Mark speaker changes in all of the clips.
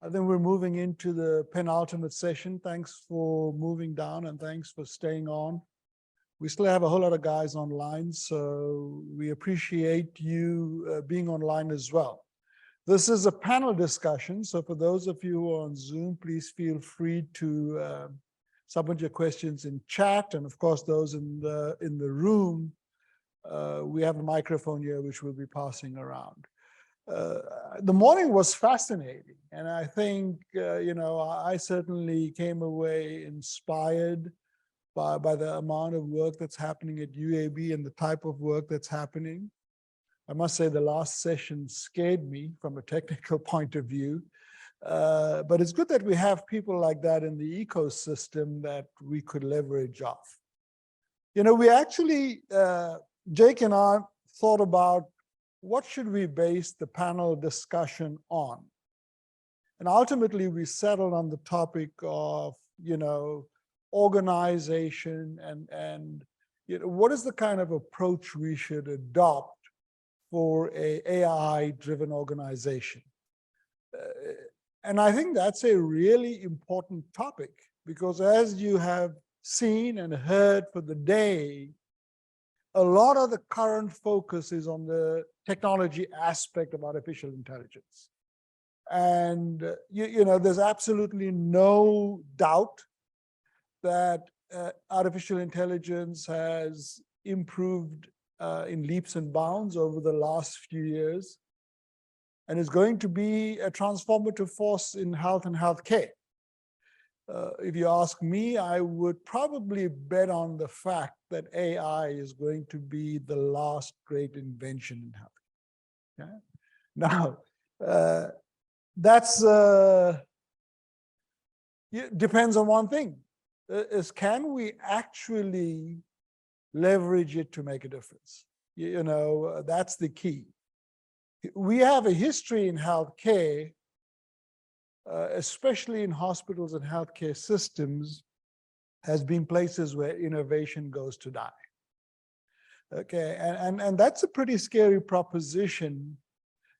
Speaker 1: I think we're moving into the penultimate session. Thanks for moving down and thanks for staying on. We still have a whole lot of guys online, so we appreciate you being online as well. This is a panel discussion, so for those of you who are on Zoom, please feel free to submit your questions in chat, and of course those in the room, we have a microphone here which we'll be passing around. The morning was fascinating, and I think I certainly came away inspired by the amount of work that's happening at UAB and the type of work that's happening. I must say the last session scared me from a technical point of view, but it's good that we have people like that in the ecosystem that we could leverage off. We actually, Jake and I thought about what should we base the panel discussion on? And ultimately, we settled on the topic of, organization and what is the kind of approach we should adopt for an AI-driven organization? And I think that's a really important topic because as you have seen and heard for the day, a lot of the current focus is on the technology aspect of artificial intelligence. And, there's absolutely no doubt that artificial intelligence has improved in leaps and bounds over the last few years and is going to be a transformative force in health and healthcare. If you ask me, I would probably bet on the fact that AI is going to be the last great invention in health. Okay? Now, that's depends on one thing: is can we actually leverage it to make a difference? That's the key. We have a history in healthcare. Especially in hospitals and healthcare systems, has been places where innovation goes to die. Okay, and that's a pretty scary proposition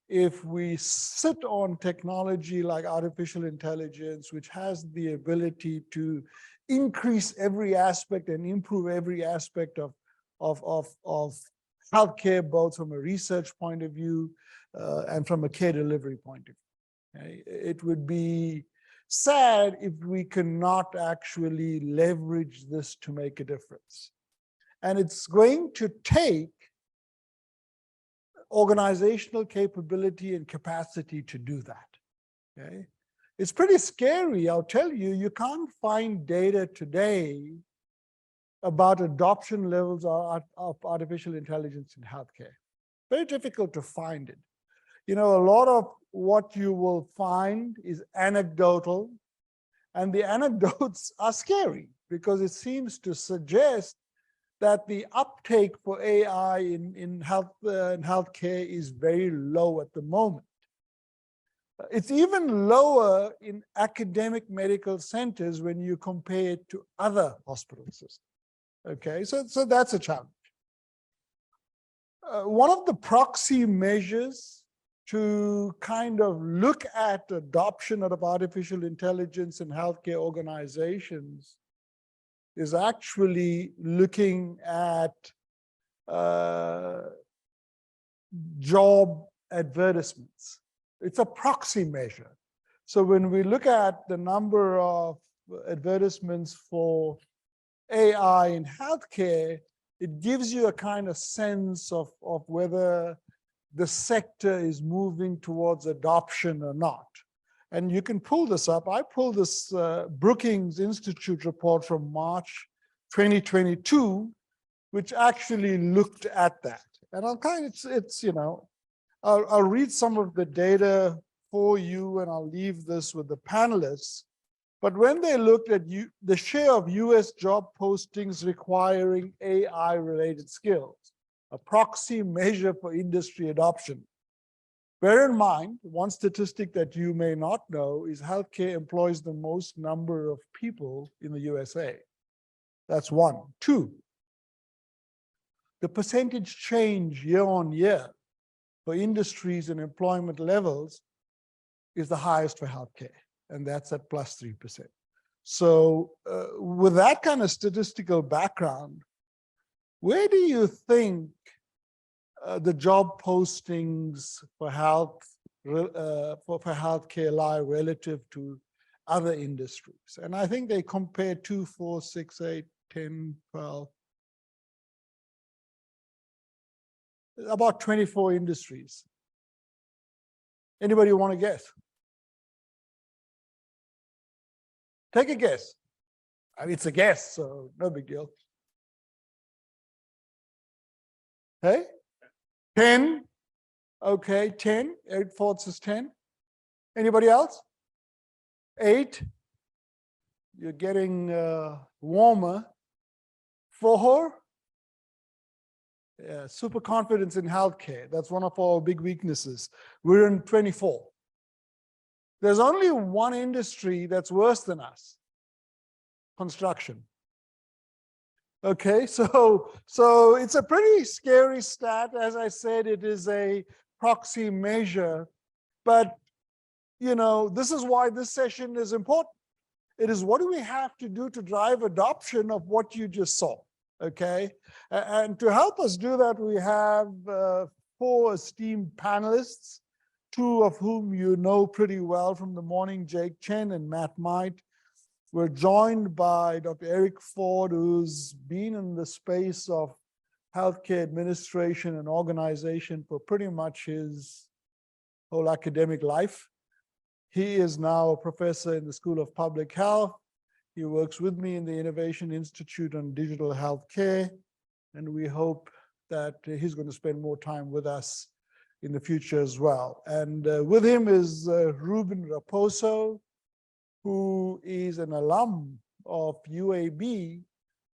Speaker 1: if we sit on technology like artificial intelligence, which has the ability to increase every aspect and improve every aspect of healthcare, both from a research point of view and from a care delivery point of view. It would be sad if we cannot actually leverage this to make a difference. And it's going to take organizational capability and capacity to do that. Okay? It's pretty scary, I'll tell you. You can't find data today about adoption levels of artificial intelligence in healthcare. Very difficult to find it. A lot of what you will find is anecdotal, and the anecdotes are scary because it seems to suggest that the uptake for AI in healthcare is very low at the moment. It's even lower in academic medical centers when you compare it to other hospital systems. Okay, so that's a challenge. One of the proxy measures to kind of look at adoption of artificial intelligence in healthcare organizations is actually looking at job advertisements. It's a proxy measure. So when we look at the number of advertisements for AI in healthcare, it gives you a kind of sense of whether the sector is moving towards adoption or not. And you can pull this up. I pulled this Brookings Institute report from March 2022, which actually looked at that. And I'll read some of the data for you, and I'll leave this with the panelists. But when they looked at the share of US job postings requiring AI-related skills, a proxy measure for industry adoption. Bear in mind, one statistic that you may not know is healthcare employs the most number of people in the USA. That's one. Two, the percentage change year on year for industries and employment levels is the highest for healthcare, and that's at plus 3%. So with that kind of statistical background, where do you think the job postings for healthcare lie relative to other industries? And I think they compare 2, 4, 6, 8, 10, 12, about 24 industries. Anybody want to guess? Take a guess. I mean, it's a guess, so no big deal. Hey? 10? Okay, 10. 8 fourths is 10. Anybody else? 8? You're getting warmer. 4? Yeah, super confidence in healthcare. That's one of our big weaknesses. We're in 24. There's only one industry that's worse than us: construction. Okay, so it's a pretty scary stat. As I said, it is a proxy measure, but you know, this is why this session is important. It is, what do we have to do to drive adoption of what you just saw? Okay, and to help us do that, we have 4 esteemed panelists, 2 of whom you know pretty well from the morning, Jake Chen and Matt Might. We're joined by Dr. Eric Ford, who's been in the space of healthcare administration and organization for pretty much his whole academic life. He is now a professor in the School of Public Health. He works with me in the Innovation Institute on digital healthcare, and we hope that he's going to spend more time with us in the future as well. And with him is Ruben Raposo, who is an alum of UAB,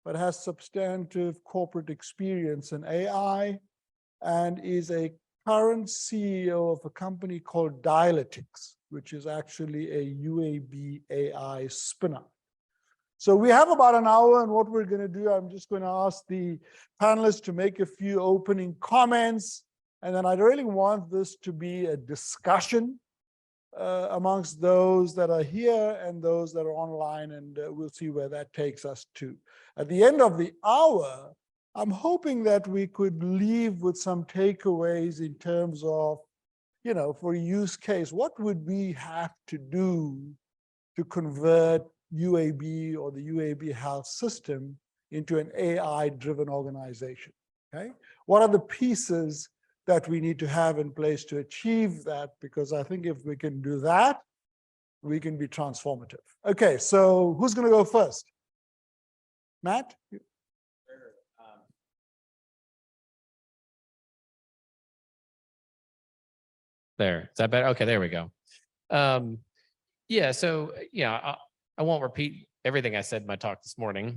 Speaker 1: but has substantive corporate experience in AI, and is a current CEO of a company called Dialectics, which is actually a UAB AI spin-off. So we have about an hour, and what we're going to do, I'm just going to ask the panelists to make a few opening comments, and then I really want this to be a discussion amongst those that are here and those that are online, and we'll see where that takes us to. At the end of the hour, I'm hoping that we could leave with some takeaways in terms of, you know, for a use case, what would we have to do to convert UAB or the UAB health system into an AI-driven organization, okay? What are the pieces that we need to have in place to achieve that? Because I think if we can do that, we can be transformative. Okay, so who's going to go first? Matt?
Speaker 2: There, is that better? Okay, there we go. Yeah, so yeah, I won't repeat everything I said in my talk this morning,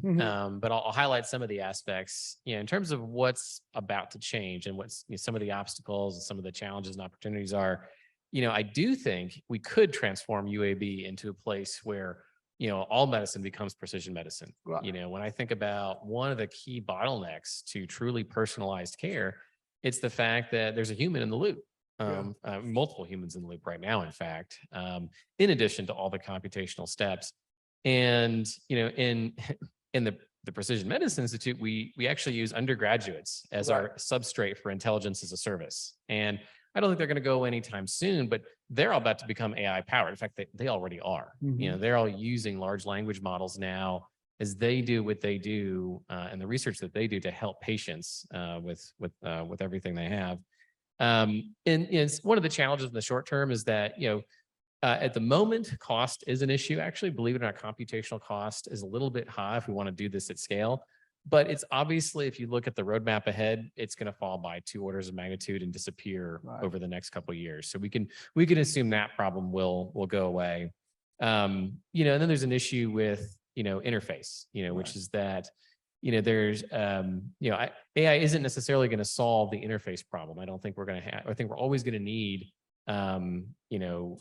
Speaker 2: but I'll highlight some of the aspects, you know, in terms of what's about to change and what's, you know, some of the obstacles and some of the challenges and opportunities are. You know, I do think we could transform UAB into a place where, you know, all medicine becomes precision medicine. Right. You know, when I think about one of the key bottlenecks to truly personalized care, it's the fact that there's a human in the loop. Multiple humans in the loop right now, in fact, in addition to all the computational steps. And, you know, in the Precision Medicine Institute, we actually use undergraduates as our substrate for intelligence as a service. And I don't think they're going to go anytime soon, but they're all about to become AI powered. In fact, they already are. You know, they're all using large language models now as they do what they do and the research that they do to help patients with everything they have. And it's one of the challenges in the short term is that, you know, at the moment, cost is an issue. Actually, believe it or not, computational cost is a little bit high if we want to do this at scale. But it's obviously, if you look at the roadmap ahead, it's going to fall by 2 orders of magnitude and disappear over the next couple of years. So we can assume that problem will go away. You know, and then there's an issue with, you know, interface, you know, which is that, you know, there's, you know, AI isn't necessarily going to solve the interface problem. I don't think we're going to have, I think we're always going to need, you know,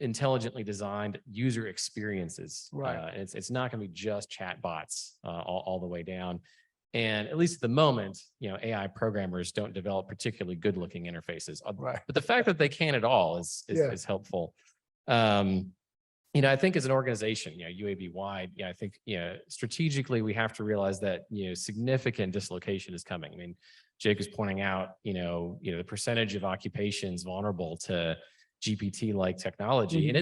Speaker 2: intelligently designed user experiences. It's not going to be just chat bots all the way down. And at least at the moment, AI programmers don't develop particularly good looking interfaces.
Speaker 1: Right.
Speaker 2: But the fact that they can at all is helpful. I think as an organization, UAB wide, I think, strategically we have to realize that, significant dislocation is coming. I mean, Jake was pointing out, the percentage of occupations vulnerable to GPT-like technology, and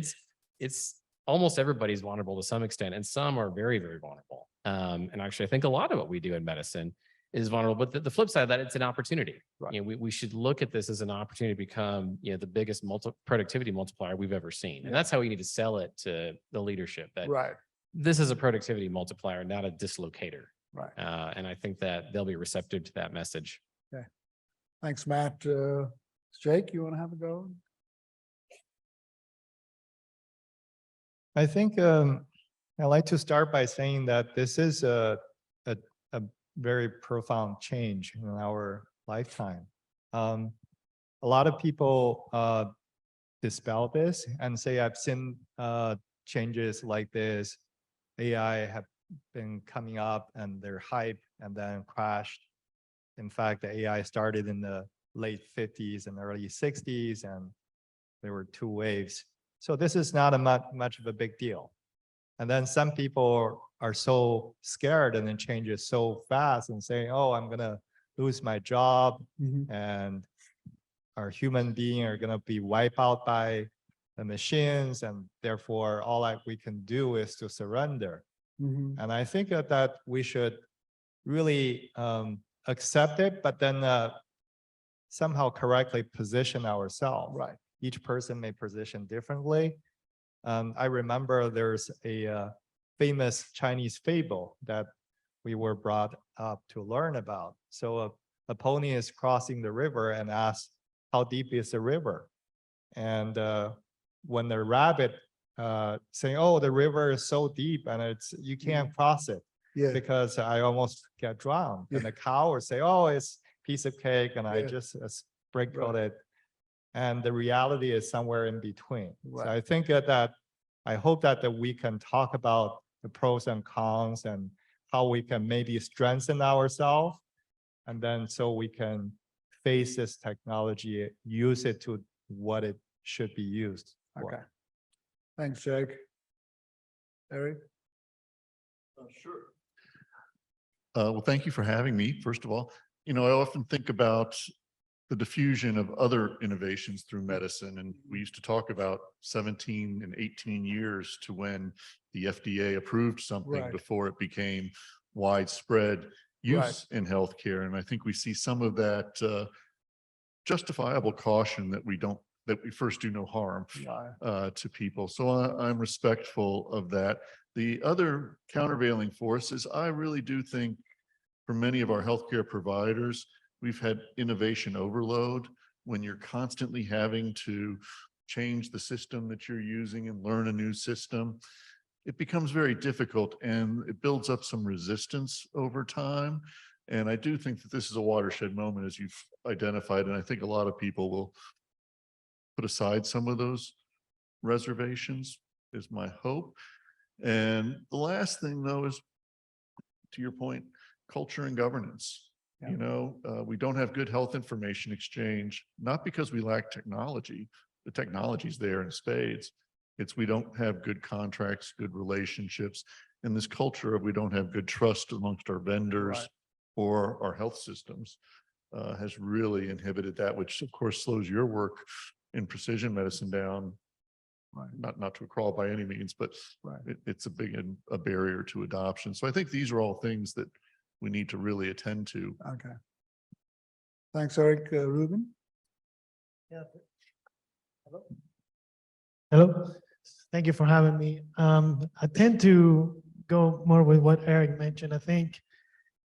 Speaker 2: it's almost everybody's vulnerable to some extent, and some are very, very vulnerable. And actually, I think a lot of what we do in medicine is vulnerable. But the flip side of that, it's an opportunity. Right. We should look at this as an opportunity to become, the biggest productivity multiplier we've ever seen. And that's how we need to sell it to the leadership. That this is a productivity multiplier, not a dislocator. Right. And I think that they'll be receptive to that message.
Speaker 1: Okay. Thanks, Matt. Jake, you want to have a go?
Speaker 3: I think I'd like to start by saying that this is a very profound change in our lifetime. A lot of people dispel this and say, I've seen changes like this. AI have been coming up and they're hype and then crashed. In fact, the AI started in the late 50s and early 60s, and there were 2 waves. So this is not much of a big deal. And then some people are so scared and then change it so fast and say, oh, I'm going to lose my job and our human being are going to be wiped out by the machines. And therefore, all that we can do is to surrender. And I think that we should really accept it, but then somehow correctly position ourselves.
Speaker 1: Right.
Speaker 3: Each person may position differently. I remember there's a famous Chinese fable that we were brought up to learn about. So a pony is crossing the river and asks, how deep is the river? And when the rabbit saying, oh, the river is so deep and you can't cross it because I almost get drowned. And the cow will say, oh, it's a piece of cake and I just sprinkled it. And the reality is somewhere in between. Right. So I think I hope that we can talk about the pros and cons and how we can maybe strengthen ourselves. And then so we can face this technology, use it to what it should be used for.
Speaker 1: Okay. Thanks, Jake. Eric?
Speaker 4: Sure. Well, thank you for having me, first of all. I often think about the diffusion of other innovations through medicine. And we used to talk about 17 and 18 years to when the FDA approved something before it became widespread use in healthcare. And I think we see some of that justifiable caution that we first do no harm to people. So I'm respectful of that. The other countervailing force is I really do think for many of our healthcare providers, we've had innovation overload when you're constantly having to change the system that you're using and learn a new system. It becomes very difficult and it builds up some resistance over time. And I do think that this is a watershed moment, as you've identified. And I think a lot of people will put aside some of those reservations, is my hope. And the last thing, though, is to your point, culture and governance. We don't have good health information exchange, not because we lack technology. The technology's there in spades. It's we don't have good contracts, good relationships, and this culture of we don't have good trust amongst our vendors or our health systems has really inhibited that, which of course slows your work in precision medicine down. Not to a crawl by any means, but it's a barrier to adoption. So I think these are all things that we need to really attend to.
Speaker 1: Okay. Thanks, Eric. Ruben?
Speaker 5: Yeah. Hello. Thank you for having me. I tend to go more with what Eric mentioned. I think,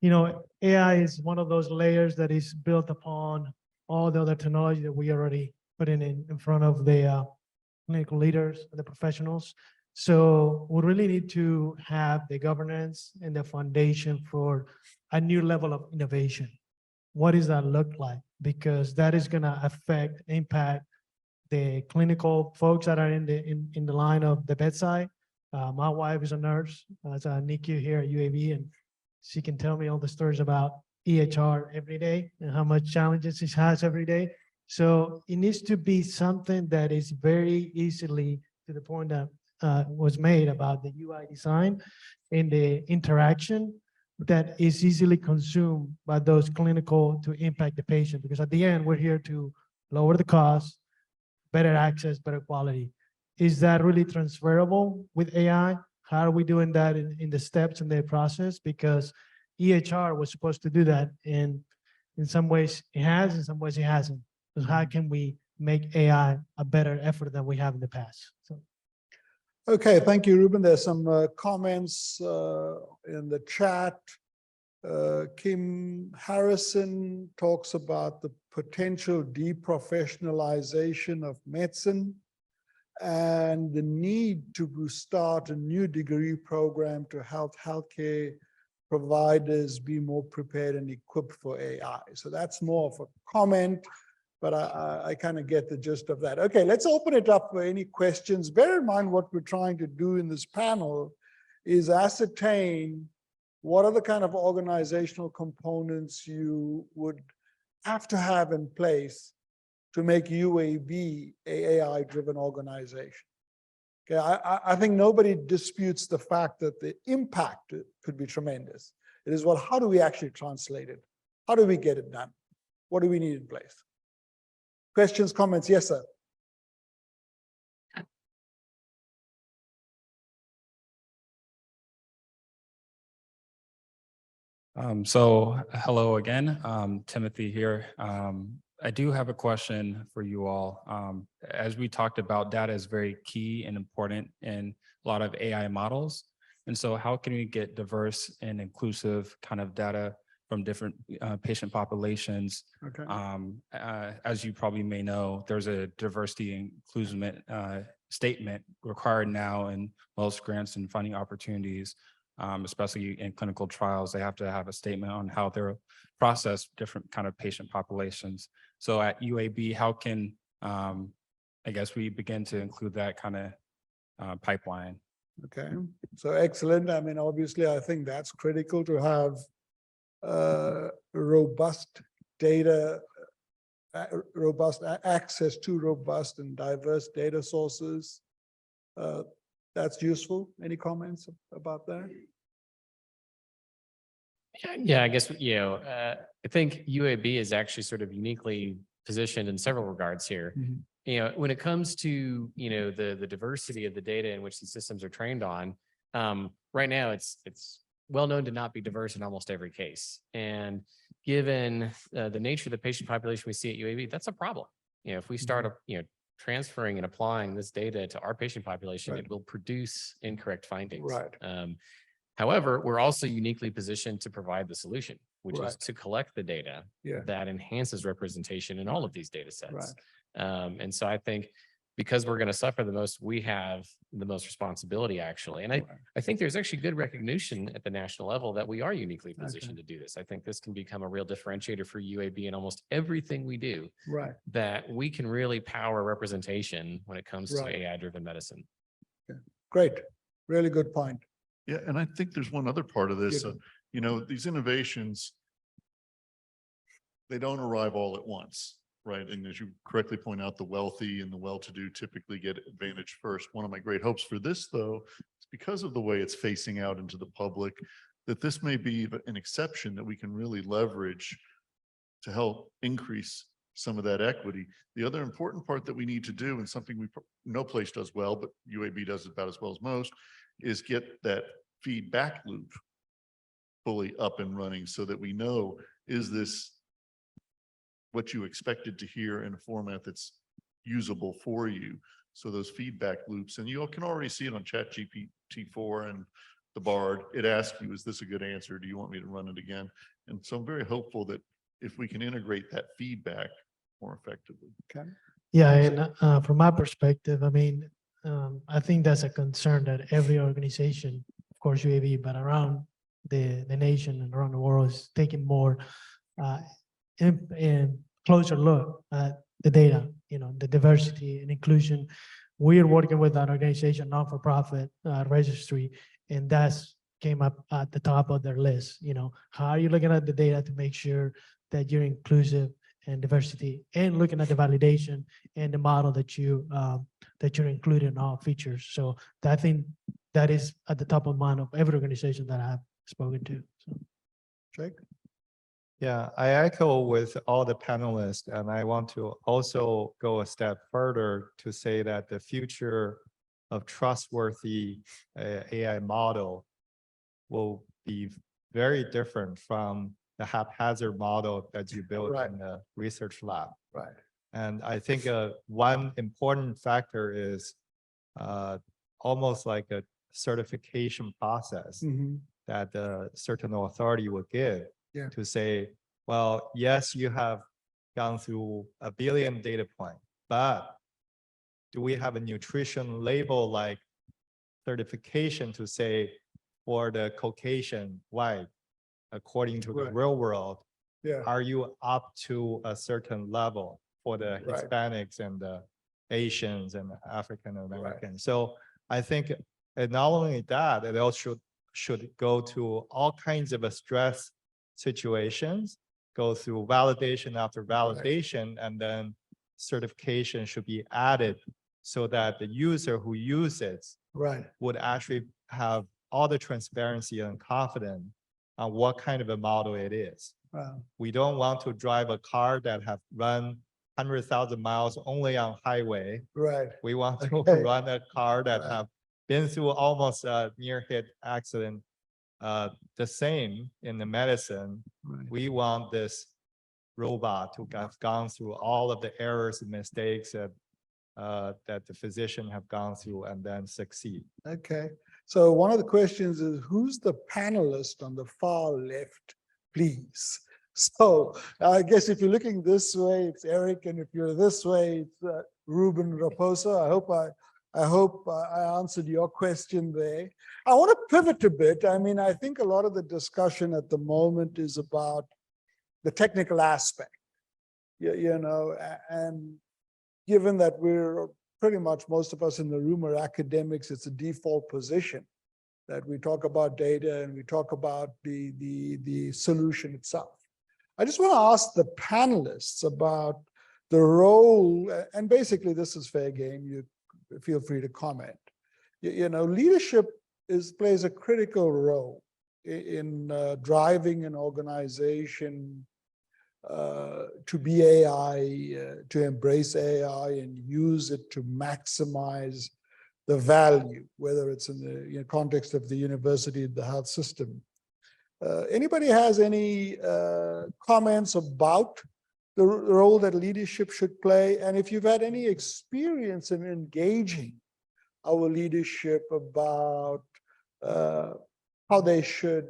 Speaker 5: AI is one of those layers that is built upon all the other technology that we already put in front of the clinical leaders, the professionals. So we really need to have the governance and the foundation for a new level of innovation. What does that look like? Because that is going to impact the clinical folks that are in the line of the bedside. My wife is a nurse, as a NICU here at UAB, and She can tell me all the stories about EHR every day and how much challenges it has every day. So it needs to be something that is very easily, to the point that was made about the UI design and the interaction, that is easily consumed by those clinical to impact the patient. Because at the end, we're here to lower the cost, better access, better quality. Is that really transferable with AI? How are we doing that in the steps in the process? Because EHR was supposed to do that, and in some ways it has, in some ways it hasn't. So how can we make AI a better effort than we have in the past? So.
Speaker 1: Okay, thank you, Ruben. There's some comments in the chat. Kim Harrison talks about the potential deprofessionalization of medicine and the need to start a new degree program to help healthcare providers be more prepared and equipped for AI. So that's more of a comment, but I kind of get the gist of that. Okay, let's open it up for any questions. Bear in mind what we're trying to do in this panel is ascertain what are the kind of organizational components you would have to have in place to make UAB an AI-driven organization. Okay, I think nobody disputes the fact that the impact could be tremendous. It is, well, how do we actually translate it? How do we get it done? What do we need in place? Questions, comments? Yes, sir.
Speaker 6: So hello again, Timothy here. I do have a question for you all. As we talked about, data is very key and important in a lot of AI models. And so how can we get diverse and inclusive kind of data from different patient populations?
Speaker 1: Okay.
Speaker 6: As you probably may know, there's a diversity and inclusion statement required now in most grants and funding opportunities. Especially in clinical trials, they have to have a statement on how they'll process different kind of patient populations. So at UAB, how can, I guess, we begin to include that kind of pipeline?
Speaker 1: Okay, so excellent. I mean, obviously, I think that's critical to have robust data, robust access to robust and diverse data sources. That's useful. Any comments about that?
Speaker 2: Yeah, I guess, I think UAB is actually sort of uniquely positioned in several regards here.
Speaker 1: Mm-hmm.
Speaker 2: When it comes to, the diversity of the data in which these systems are trained on, right now it's well known to not be diverse in almost every case. And given the nature of the patient population we see at UAB, that's a problem. If we start, transferring and applying this data to our patient population,
Speaker 1: Right.
Speaker 2: it will produce incorrect findings.
Speaker 1: Right.
Speaker 2: However, we're also uniquely positioned to provide the solution, which is
Speaker 1: Right.
Speaker 2: to collect the data
Speaker 1: Yeah.
Speaker 2: that enhances representation in all of these data sets.
Speaker 1: Right.
Speaker 2: And so I think because we're going to suffer the most, we have the most responsibility, actually. And I think there's actually good recognition at the national level that we are uniquely positioned to do this. I think this can become a real differentiator for UAB in almost everything we do.
Speaker 1: Right.
Speaker 2: That we can really power representation when it comes to
Speaker 1: Right.
Speaker 2: AI-driven medicine.
Speaker 1: Okay. Great. Really good point.
Speaker 4: Yeah, and I think there's one other part of this,
Speaker 1: Good.
Speaker 4: these innovations, they don't arrive all at once, right? And as you correctly point out, the wealthy and the well-to-do typically get advantage first. One of my great hopes for this, though, is because of the way it's facing out into the public, that this may be an exception that we can really leverage to help increase some of that equity. The other important part that we need to do, and something no place does well, but UAB does about as well as most, is get that feedback loop fully up and running so that we know, is this what you expected to hear in a format that's usable for you? So those feedback loops, and you can already see it on ChatGPT-4 and the Bard. It asks you, is this a good answer? Do you want me to run it again? And so I'm very hopeful that if we can integrate that feedback more effectively.
Speaker 5: Okay. Yeah, and from my perspective, I mean, I think that's a concern that every organization, of course UAB, but around the nation and around the world is taking more and closer look at the data, the diversity and inclusion. We are working with an organization, non-for-profit registry, and that's came up at the top of their list. How are you looking at the data to make sure that you're inclusive and diversity, and looking at the validation and the model that you're including in all features. So I think that is at the top of mind of every organization that I've spoken to. So.
Speaker 1: Jake?
Speaker 3: Yeah, I echo with all the panelists, and I want to also go a step further to say that the future of trustworthy AI model will be very different from the haphazard model that you built
Speaker 1: Right.
Speaker 3: in the research lab.
Speaker 1: Right.
Speaker 3: And I think one important factor is almost like a certification process
Speaker 1: Mhm.
Speaker 3: that a certain authority would give
Speaker 1: Yeah.
Speaker 3: to say, well, yes, you have gone through 1 billion data point, but do we have a nutrition label like certification to say for the Caucasian white, according to the
Speaker 1: Right.
Speaker 3: real world,
Speaker 1: Yeah.
Speaker 3: are you up to a certain level for the
Speaker 1: Right.
Speaker 3: Hispanics and the Asians and the African Americans? So I think not only that, it also should go to all kinds of stress situations, go through validation after validation, and then certification should be added so that the user who uses
Speaker 1: Right.
Speaker 3: would actually have all the transparency and confidence on what kind of a model it is.
Speaker 1: Wow.
Speaker 3: We don't want to drive a car that have run 100,000 miles only on highway.
Speaker 1: Right.
Speaker 3: We want to
Speaker 1: Okay.
Speaker 3: run a car that
Speaker 1: Right.
Speaker 3: have been through almost a near hit accident. The same in the medicine.
Speaker 1: Right.
Speaker 3: We want this robot to have gone through all of the errors and mistakes that the physician have gone through and then succeed.
Speaker 1: Okay. So one of the questions is, who's the panelist on the far left, please? So I guess if you're looking this way, it's Eric, and if you're this way, it's Ruben Raposa. I hope I answered your question there. I want to pivot a bit. I mean, I think a lot of the discussion at the moment is about the technical aspect, and given that we're pretty much, most of us in the room are academics, it's a default position that we talk about data and we talk about the solution itself. I just want to ask the panelists about the role, and basically this is fair game, you feel free to comment. Leadership plays a critical role in driving an organization to be AI, to embrace AI and use it to maximize the value, whether it's in the context of the university, the health system. Anybody has any comments about the role that leadership should play? And if you've had any experience in engaging our leadership about how they should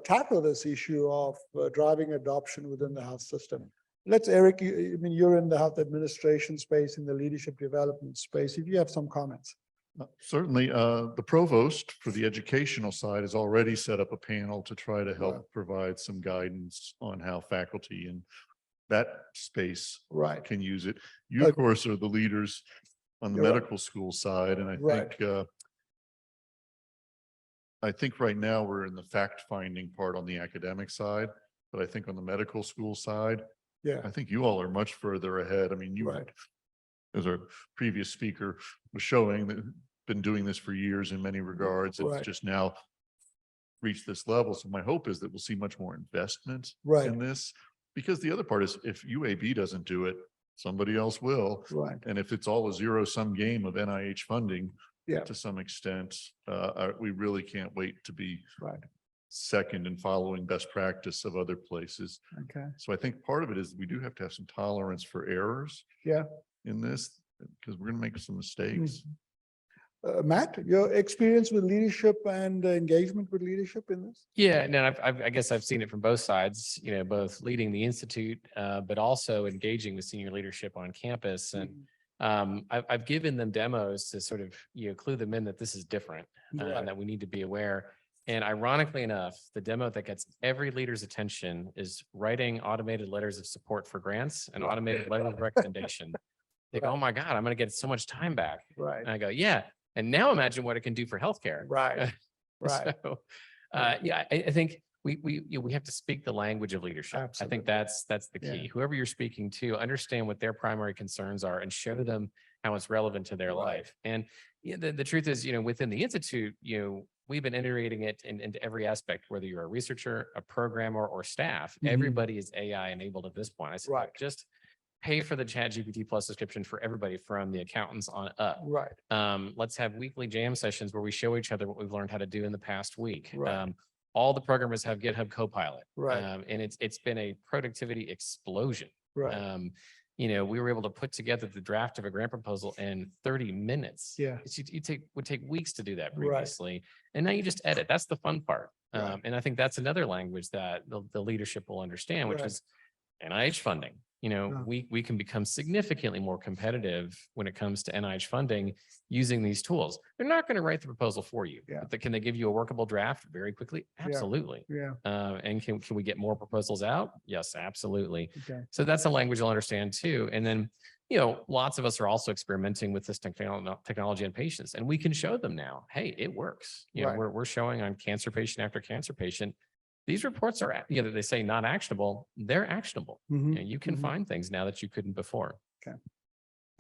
Speaker 1: tackle this issue of driving adoption within the health system. Eric, you're in the health administration space, in the leadership development space. If you have some comments.
Speaker 4: Certainly, the provost for the educational side has already set up a panel to try to help provide some guidance on how faculty in that space can use it. You, of course, are the leaders on the medical school side, and I think right now we're in the fact-finding part on the academic side, but I think on the medical school side, I think you all are much further ahead. I mean, you, as our previous speaker was showing, that been doing this for years in many regards. It's just now reached this level. So my hope is that we'll see much more investment in this, because the other part is if UAB doesn't do it, somebody else will. And if it's all a zero-sum game of NIH funding, to some extent, we really can't wait to be second in following best practice of other places. So I think part of it is we do have to have some tolerance for errors in this, because we're going to make some mistakes.
Speaker 1: Matt, your experience with leadership and engagement with leadership in this?
Speaker 2: Yeah, no, I guess I've seen it from both sides, both leading the Institute, but also engaging with senior leadership on campus. And I've given them demos to sort of, clue them in that this is different and that we need to be aware. And ironically enough, the demo that gets every leader's attention is writing automated letters of support for grants and automated letters of recommendation. They go, oh my God, I'm going to get so much time back. And I go, yeah. And now imagine what it can do for healthcare.
Speaker 1: Right.
Speaker 2: So, yeah, I think we have to speak the language of leadership. I think that's the
Speaker 1: Yeah.
Speaker 2: key. Whoever you're speaking to, understand what their primary concerns are and show them how it's relevant to their
Speaker 1: Right.
Speaker 2: life. And the truth is, within the Institute, we've been integrating it into every aspect, whether you're a researcher, a programmer, or staff.
Speaker 1: Mhm.
Speaker 2: Everybody is AI enabled at this point. I said,
Speaker 1: Right.
Speaker 2: just pay for the ChatGPT Plus subscription for everybody from the accountants on up.
Speaker 1: Right.
Speaker 2: Let's have weekly jam sessions where we show each other what we've learned how to do in the past week.
Speaker 1: Right.
Speaker 2: All the programmers have GitHub Copilot.
Speaker 1: Right.
Speaker 2: And it's been a productivity explosion.
Speaker 1: Right.
Speaker 2: We were able to put together the draft of a grant proposal in 30 minutes.
Speaker 1: Yeah.
Speaker 2: Would take weeks to do that
Speaker 1: Right.
Speaker 2: previously. And now you just edit. That's the fun part.
Speaker 1: Right.
Speaker 2: And I think that's another language that the leadership will understand, which
Speaker 1: Right.
Speaker 2: is NIH funding. We can become significantly more competitive when it comes to NIH funding using these tools. They're not going to write the proposal for you.
Speaker 1: Yeah.
Speaker 2: But can they give you a workable draft very quickly? Absolutely.
Speaker 1: Yeah.
Speaker 2: And can we get more proposals out? Yes, absolutely.
Speaker 1: Okay.
Speaker 2: So that's a language you'll understand too. And then, lots of us are also experimenting with this technology on patients, and we can show them now, hey, it works.
Speaker 1: Right.
Speaker 2: We're showing on cancer patient after cancer patient. These reports are, they say not actionable. They're actionable.
Speaker 1: Mhm.
Speaker 2: You can
Speaker 1: Mhm.
Speaker 2: find things now that you couldn't before.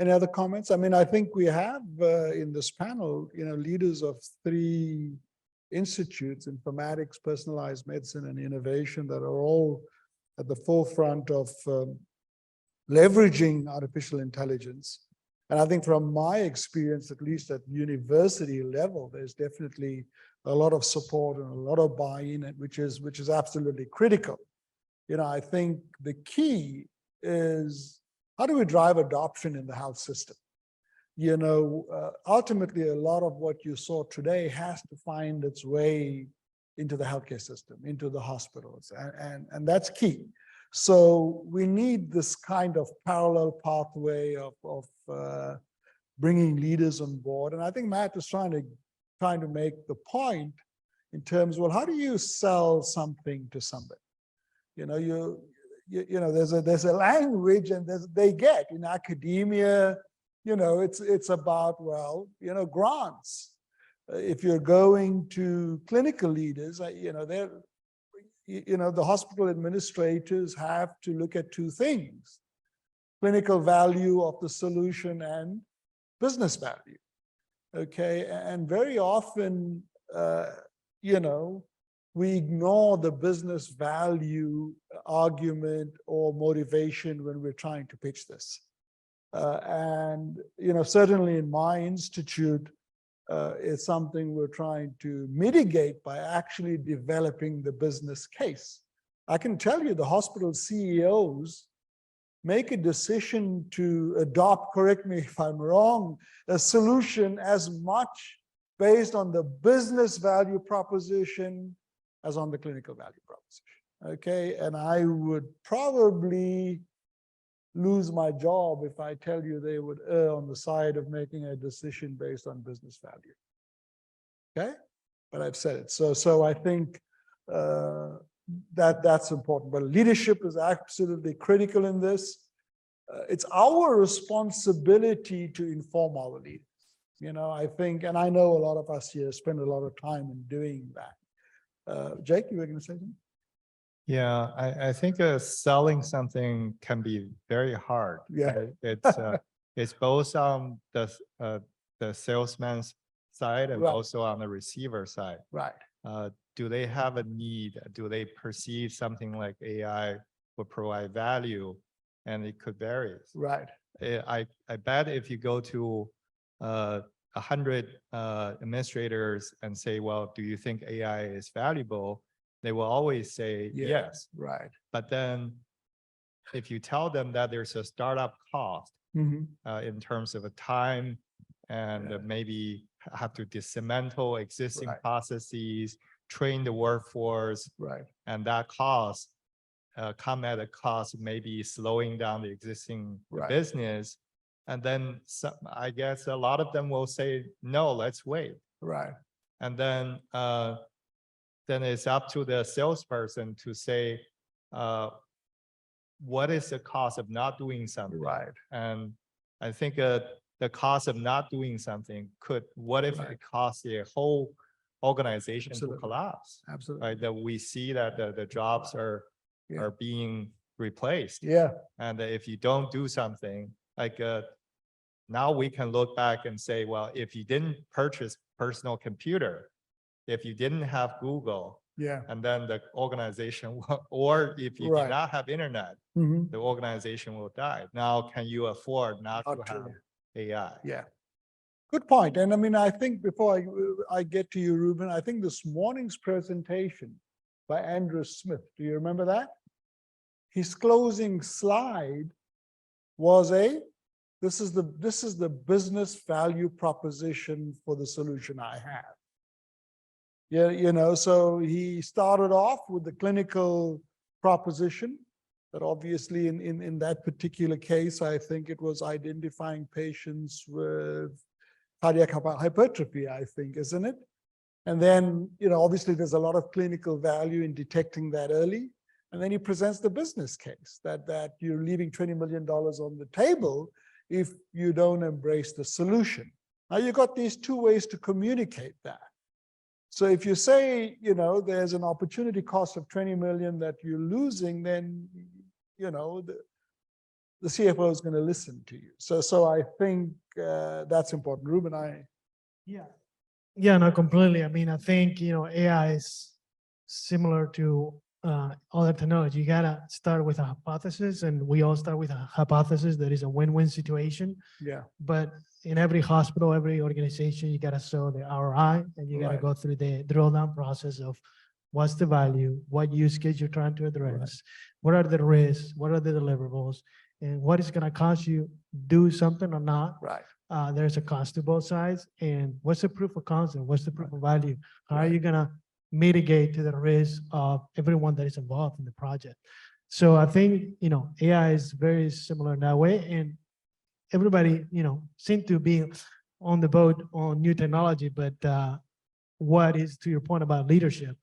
Speaker 1: Any other comments? I mean, I think we have in this panel, leaders of 3 institutes, informatics, personalized medicine, and innovation, that are all at the forefront of leveraging artificial intelligence. And I think from my experience, at least at university level, there's definitely a lot of support and a lot of buy-in, which is absolutely critical. I think the key is, how do we drive adoption in the health system? Ultimately, a lot of what you saw today has to find its way into the healthcare system, into the hospitals, and that's key. So we need this kind of parallel pathway of bringing leaders on board. And I think Matt is trying to make the point in terms, well, how do you sell something to somebody? There's a language, and they get in academia. It's about, grants. If you're going to clinical leaders, the hospital administrators have to look at 2 things: clinical value of the solution and business value. Okay, and very often, we ignore the business value argument or motivation when we're trying to pitch this. And certainly in my institute, it's something we're trying to mitigate by actually developing the business case. I can tell you, the hospital CEOs make a decision to adopt, correct me if I'm wrong, a solution as much based on the business value proposition as on the clinical value proposition. Okay, and I would probably lose my job if I tell you they would err on the side of making a decision based on business value. Okay, but I've said it. So I think that's important. But leadership is absolutely critical in this. It's our responsibility to inform our leaders. I think, and I know a lot of us here spend a lot of time in doing that. Jake, you were going to say something?
Speaker 3: Yeah, I think selling something can be very hard.
Speaker 1: Yeah.
Speaker 3: Right? It's both on the salesman's side and
Speaker 1: Right.
Speaker 3: also on the receiver side.
Speaker 1: Right.
Speaker 3: Do they have a need? Do they perceive something like AI will provide value? And it could vary.
Speaker 1: Right.
Speaker 3: I bet if you go to 100 administrators and say, well, do you think AI is valuable? They will always say yes.
Speaker 1: Right.
Speaker 3: But then if you tell them that there's a startup cost in terms of a time and maybe have to dismantle existing processes, train the workforce, and that cost come at a cost maybe slowing down the existing business. And then I guess a lot of them will say, no, let's wait.
Speaker 1: Right.
Speaker 3: And then it's up to the salesperson to say, what is the cost of not doing something?
Speaker 1: Right.
Speaker 3: And I think the cost of not doing something what if it costs a whole organization to
Speaker 1: Absolutely.
Speaker 3: collapse.
Speaker 1: Absolutely.
Speaker 3: Right, that we see that the jobs are
Speaker 1: Yeah.
Speaker 3: being replaced.
Speaker 1: Yeah,
Speaker 3: And if you don't do something, like now we can look back and say, well, if you didn't purchase personal computer, if you didn't have Google,
Speaker 1: yeah.
Speaker 3: and then the organization, or if you
Speaker 1: Right.
Speaker 3: did not have internet,
Speaker 1: Mhm.
Speaker 3: the organization will die. Now, can you afford not to
Speaker 1: Not to.
Speaker 3: have AI?
Speaker 1: Yeah. Good point. And I mean, I think before I get to you, Ruben, I think this morning's presentation by Andrew Smith, do you remember that? His closing slide was this is the business value proposition for the solution I have. Yeah, you know, so he started off with the clinical proposition, but obviously in that particular case, I think it was identifying patients with cardiac hypertrophy, I think, isn't it? And then, you know, obviously there's a lot of clinical value in detecting that early. And then he presents the business case that you're leaving $20 million on the table if you don't embrace the solution. Now you got these two ways to communicate that. So if you say, you know, there's an opportunity cost of 20 million that you're losing, then, you know, the CFO is going to listen to you. So I think that's important. Ruben,
Speaker 5: Yeah. Yeah, no, completely. I mean, I think, you know, AI is similar to other technology. You gotta start with a hypothesis, and we all start with a hypothesis that is a win-win situation.
Speaker 1: yeah,
Speaker 5: But in every hospital, every organization, you gotta show the ROI, and you gotta
Speaker 1: Right.
Speaker 5: go through the drill down process of what's the value, what use case you're trying to address, what are the risks, what are the deliverables, and what is gonna cost you do something or not.
Speaker 1: right.
Speaker 5: There's a cost to both sides, and what's the proof of concept? What's the proof of value? How are
Speaker 1: Right.
Speaker 5: you gonna mitigate to the risk of everyone that is involved in the project? So I think, you know, AI is very similar in that way, and everybody, you know, seem to be on the boat on new technology, but what is, to your point about leadership,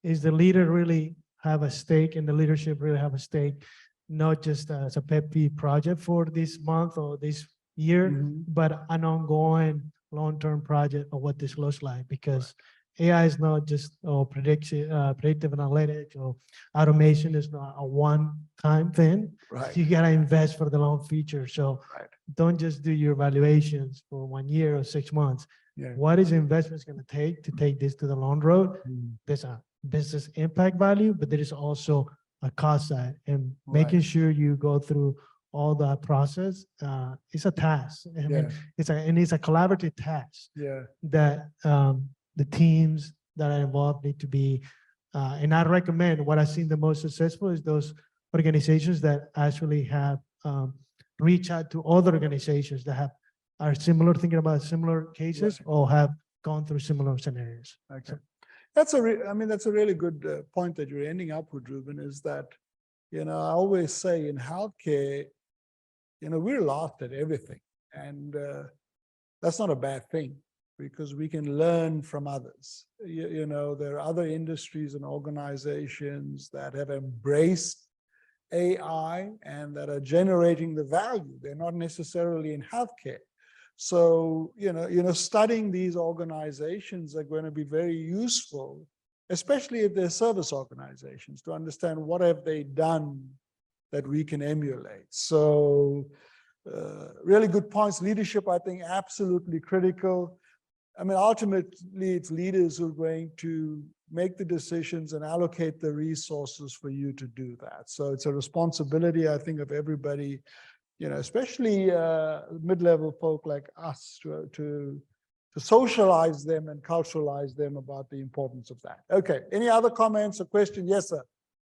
Speaker 5: is the leader really have a stake, and the leadership really have a stake, not just as a pet peeve project for this month or this year,
Speaker 1: Mhm.
Speaker 5: but an ongoing long-term project of what this looks like, because AI is not just predictive analytics or automation is not a one-time thing.
Speaker 1: Right.
Speaker 5: You gotta invest for the long future. So
Speaker 1: Right.
Speaker 5: don't just do your evaluations for 1 year or 6 months.
Speaker 1: Yeah.
Speaker 5: What is investments gonna take to take this to the long road?
Speaker 1: Mhm.
Speaker 5: There's a business impact value, but there is also a cost side, and
Speaker 1: Right.
Speaker 5: making sure you go through all that process is a task. I mean,
Speaker 1: Yeah.
Speaker 5: it's a collaborative task
Speaker 1: Yeah.
Speaker 5: that the teams that are involved need to be. And I recommend, what I've seen the most successful is those organizations that actually have reached out to other organizations that are similar, thinking about similar cases,
Speaker 1: Right.
Speaker 5: or have gone through similar scenarios.
Speaker 1: Okay. I mean, that's a really good point that you're ending up with, Ruben, is that, you know, I always say in healthcare, you know, we're laughed at everything. And that's not a bad thing, because we can learn from others. You know, there are other industries and organizations that have embraced AI and that are generating the value. They're not necessarily in healthcare. So, you know, studying these organizations are going to be very useful, especially if they're service organizations, to understand what have they done that we can emulate. So really good points. Leadership, I think, absolutely critical. I mean, ultimately, it's leaders who are going to make the decisions and allocate the resources for you to do that. So it's a responsibility, I think, of everybody, you know, especially mid-level folk like us, to socialize them and culturalize them about the importance of that. Okay, any other comments or questions? Yes, sir.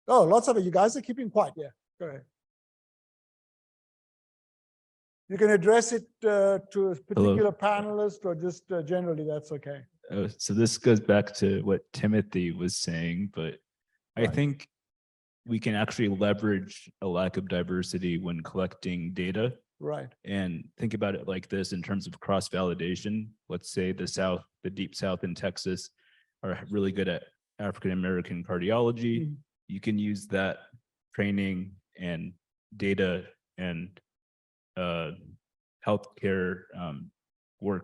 Speaker 1: Oh, lots of it. You guys are keeping quiet. Yeah, go ahead. You can address it to a particular panelist, or just generally, that's okay.
Speaker 7: So this goes back to what Timothy was saying, but I
Speaker 1: Right.
Speaker 7: think we can actually leverage a lack of diversity when collecting data,
Speaker 1: Right.
Speaker 7: and think about it like this in terms of cross-validation. Let's say the Deep South in Texas are really good at African-American cardiology.
Speaker 1: Mhm.
Speaker 7: You can use that training and data and healthcare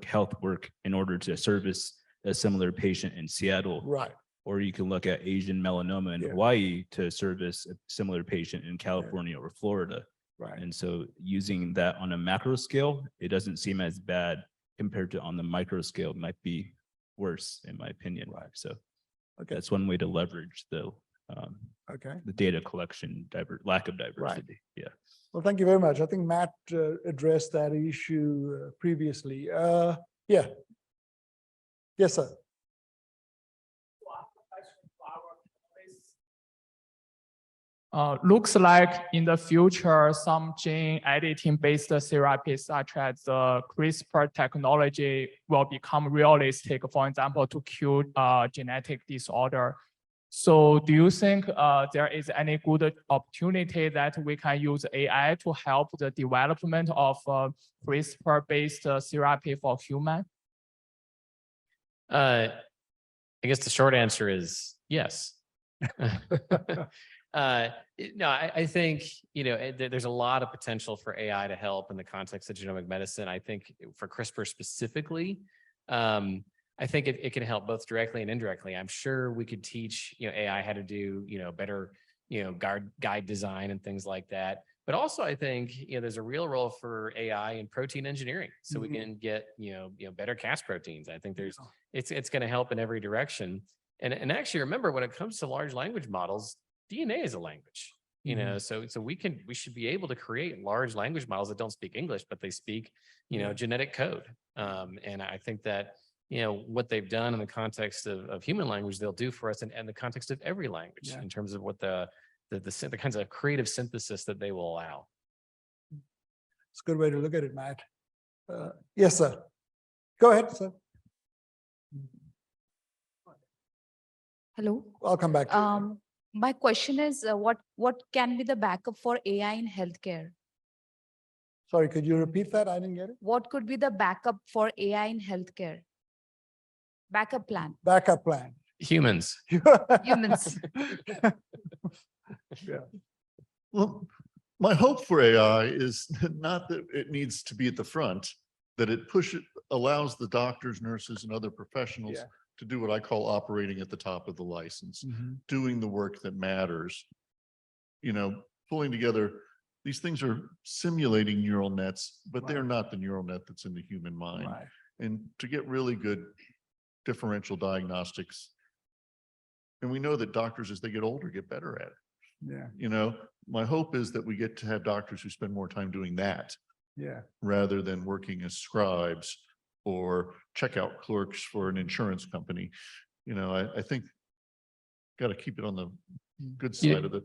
Speaker 7: health work in order to service a similar patient in Seattle.
Speaker 1: Right.
Speaker 7: Or you can look at Asian melanoma in
Speaker 1: Yeah.
Speaker 7: Hawaii to service a similar patient in California or Florida.
Speaker 1: Right.
Speaker 7: And so using that on a macro scale, it doesn't seem as bad compared to on the micro scale might be worse, in my opinion.
Speaker 1: Right.
Speaker 7: So
Speaker 1: Okay.
Speaker 7: that's one way to leverage
Speaker 1: Okay.
Speaker 7: the data collection, lack of diversity. Yeah.
Speaker 1: Well, thank you very much. I think Matt addressed that issue previously. Yeah. Yes, sir.
Speaker 8: Looks like in the future, some gene editing based therapies such as the CRISPR technology will become realistic, for example, to cure genetic disorder. So do you think there is any good opportunity that we can use AI to help the development of CRISPR-based therapy for human?
Speaker 2: I guess the short answer is yes. No, I think, there's a lot of potential for AI to help in the context of genomic medicine. I think for CRISPR specifically, I think it can help both directly and indirectly. I'm sure we could teach, AI how to do, better, guide design and things like that. But also I think, there's a real role for AI in protein engineering. So we can get, better Cas proteins. I think it's going to help in every direction. And actually remember, when it comes to large language models, DNA is a language, so we should be able to create large language models that don't speak English, but they speak, genetic code. And I think that, what they've done in the context of human language, they'll do for us in the context of every language in terms of what the kinds of creative synthesis that they will allow.
Speaker 1: It's a good way to look at it, Matt. Yes, sir. Go ahead, sir.
Speaker 9: Hello.
Speaker 1: I'll come back to you.
Speaker 9: My question is, what can be the backup for AI in healthcare?
Speaker 1: Sorry, could you repeat that? I didn't get it.
Speaker 9: What could be the backup for AI in healthcare? Backup plan.
Speaker 1: Backup plan.
Speaker 2: Humans.
Speaker 9: Humans.
Speaker 1: Yeah.
Speaker 4: Well, my hope for AI is not that it needs to be at the front, that it allows the doctors, nurses, and other professionals
Speaker 1: Yeah.
Speaker 4: to do what I call operating at the top of the license, doing the work that matters, pulling together. These things are simulating neural nets, but they're not the neural net that's in the human mind.
Speaker 1: Right.
Speaker 4: And to get really good differential diagnostics. And we know that doctors, as they get older, get better at it.
Speaker 1: Yeah.
Speaker 4: My hope is that we get to have doctors who spend more time doing that
Speaker 1: Yeah.
Speaker 4: rather than working as scribes or checkout clerks for an insurance company. I think got to keep it on the good side of the.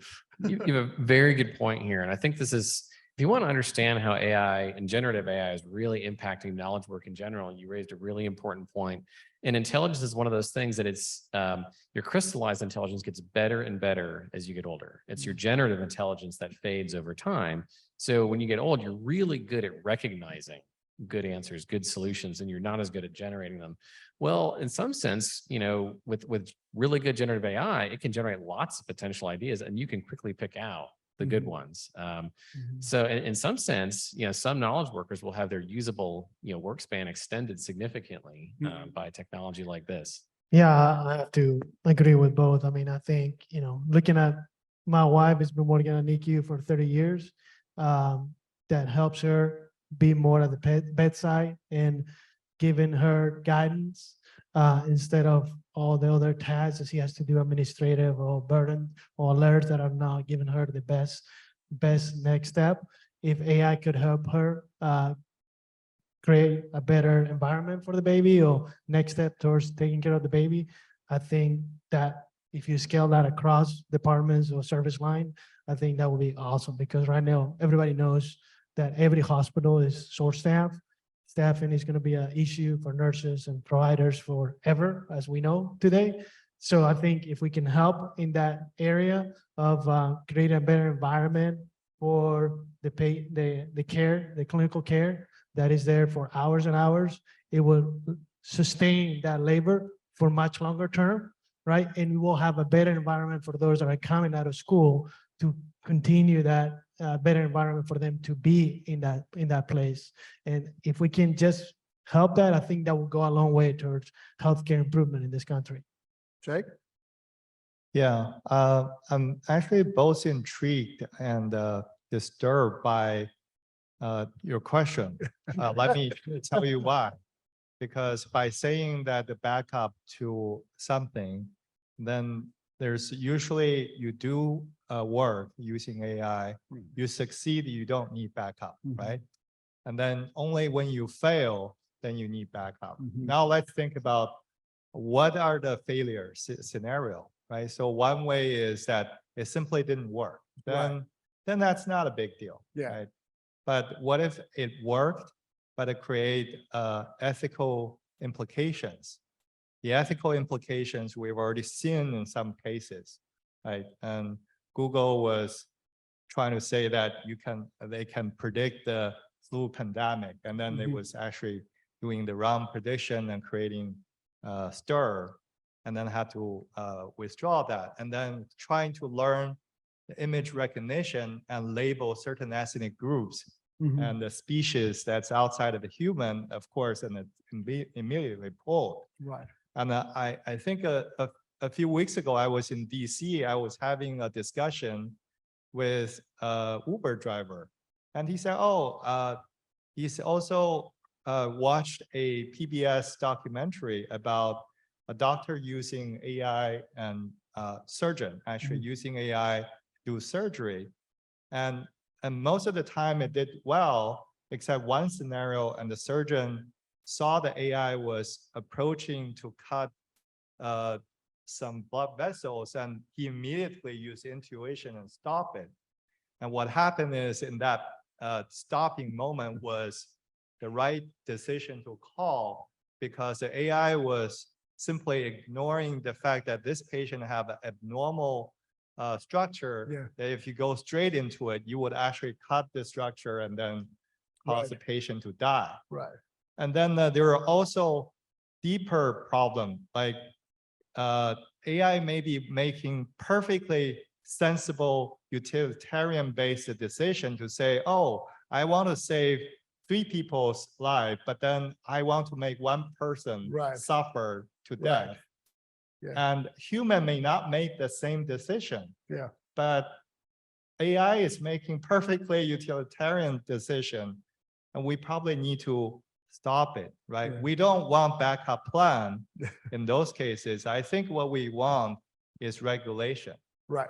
Speaker 2: You have a very good point here. And I think this is, if you want to understand how AI and generative AI is really impacting knowledge work in general, and you raised a really important point. And intelligence is one of those things that it's, your crystallized intelligence gets better and better as you get older. It's your generative intelligence that fades over time. So when you get old, you're really good at recognizing good answers, good solutions, and you're not as good at generating them. Well, in some sense, with really good generative AI, it can generate lots of potential ideas, and you can quickly pick out the good ones. So in some sense, some knowledge workers will have their usable, work span extended significantly by technology like this.
Speaker 5: Yeah, I have to agree with both. I mean, I think, looking at my wife has been working on NICU for 30 years. That helps her be more at the bedside and giving her guidance instead of all the other tasks that she has to do, administrative or burden or alerts that are not giving her the best next step. If AI could help her create a better environment for the baby or next step towards taking care of the baby, I think that if you scale that across departments or service line, I think that would be awesome, because right now everybody knows that every hospital is short staffed. Staffing is going to be an issue for nurses and providers forever, as we know today. So I think if we can help in that area of creating a better environment for the clinical care that is there for hours and hours, it will sustain that labor for much longer term, right? And we will have a better environment for those that are coming out of school to continue that better environment for them to be in that place. And if we can just help that, I think that will go a long way towards healthcare improvement in this country.
Speaker 1: Jake?
Speaker 3: Yeah, I'm actually both intrigued and disturbed by your question. Let me tell you why. Because by saying that the backup to something, then there's usually you do work using AI, you succeed, you don't need backup, right? And then only when you fail, then you need backup. Now let's think about what are the failure scenario, right? So one way is that it simply didn't work. Then that's not a big deal, right? But what if it worked, but it create ethical implications? The ethical implications we've already seen in some cases, right? And Google was trying to say that they can predict the flu pandemic, and then it was actually doing the wrong prediction and creating stir, and then had to withdraw that, and then trying to learn the image recognition and label certain ethnic groups and the species that's outside of the human, of course, and it can be immediately pulled.
Speaker 1: Right.
Speaker 3: And I think a few weeks ago, I was in DC, I was having a discussion with a Uber driver. And he said, he's also watched a PBS documentary about a doctor using AI and surgeon actually using AI to do surgery. And most of the time it did well, except one scenario, and the surgeon saw the AI was approaching to cut some blood vessels, and he immediately used intuition and stopped it. And what happened is in that stopping moment was the right decision to call, because the AI was simply ignoring the fact that this patient have an abnormal structure, that if you go straight into it, you would actually cut the structure and then cause the patient to die.
Speaker 1: Right.
Speaker 3: And then there are also deeper problem, like AI may be making perfectly sensible utilitarian-based decision to say, oh, I want to save 3 people's life, but then I want to make 1 person suffer to death. And human may not make the same decision. But AI is making perfectly utilitarian decision, and we probably need to stop it, right? We don't want backup plan in those cases. I think what we want is regulation.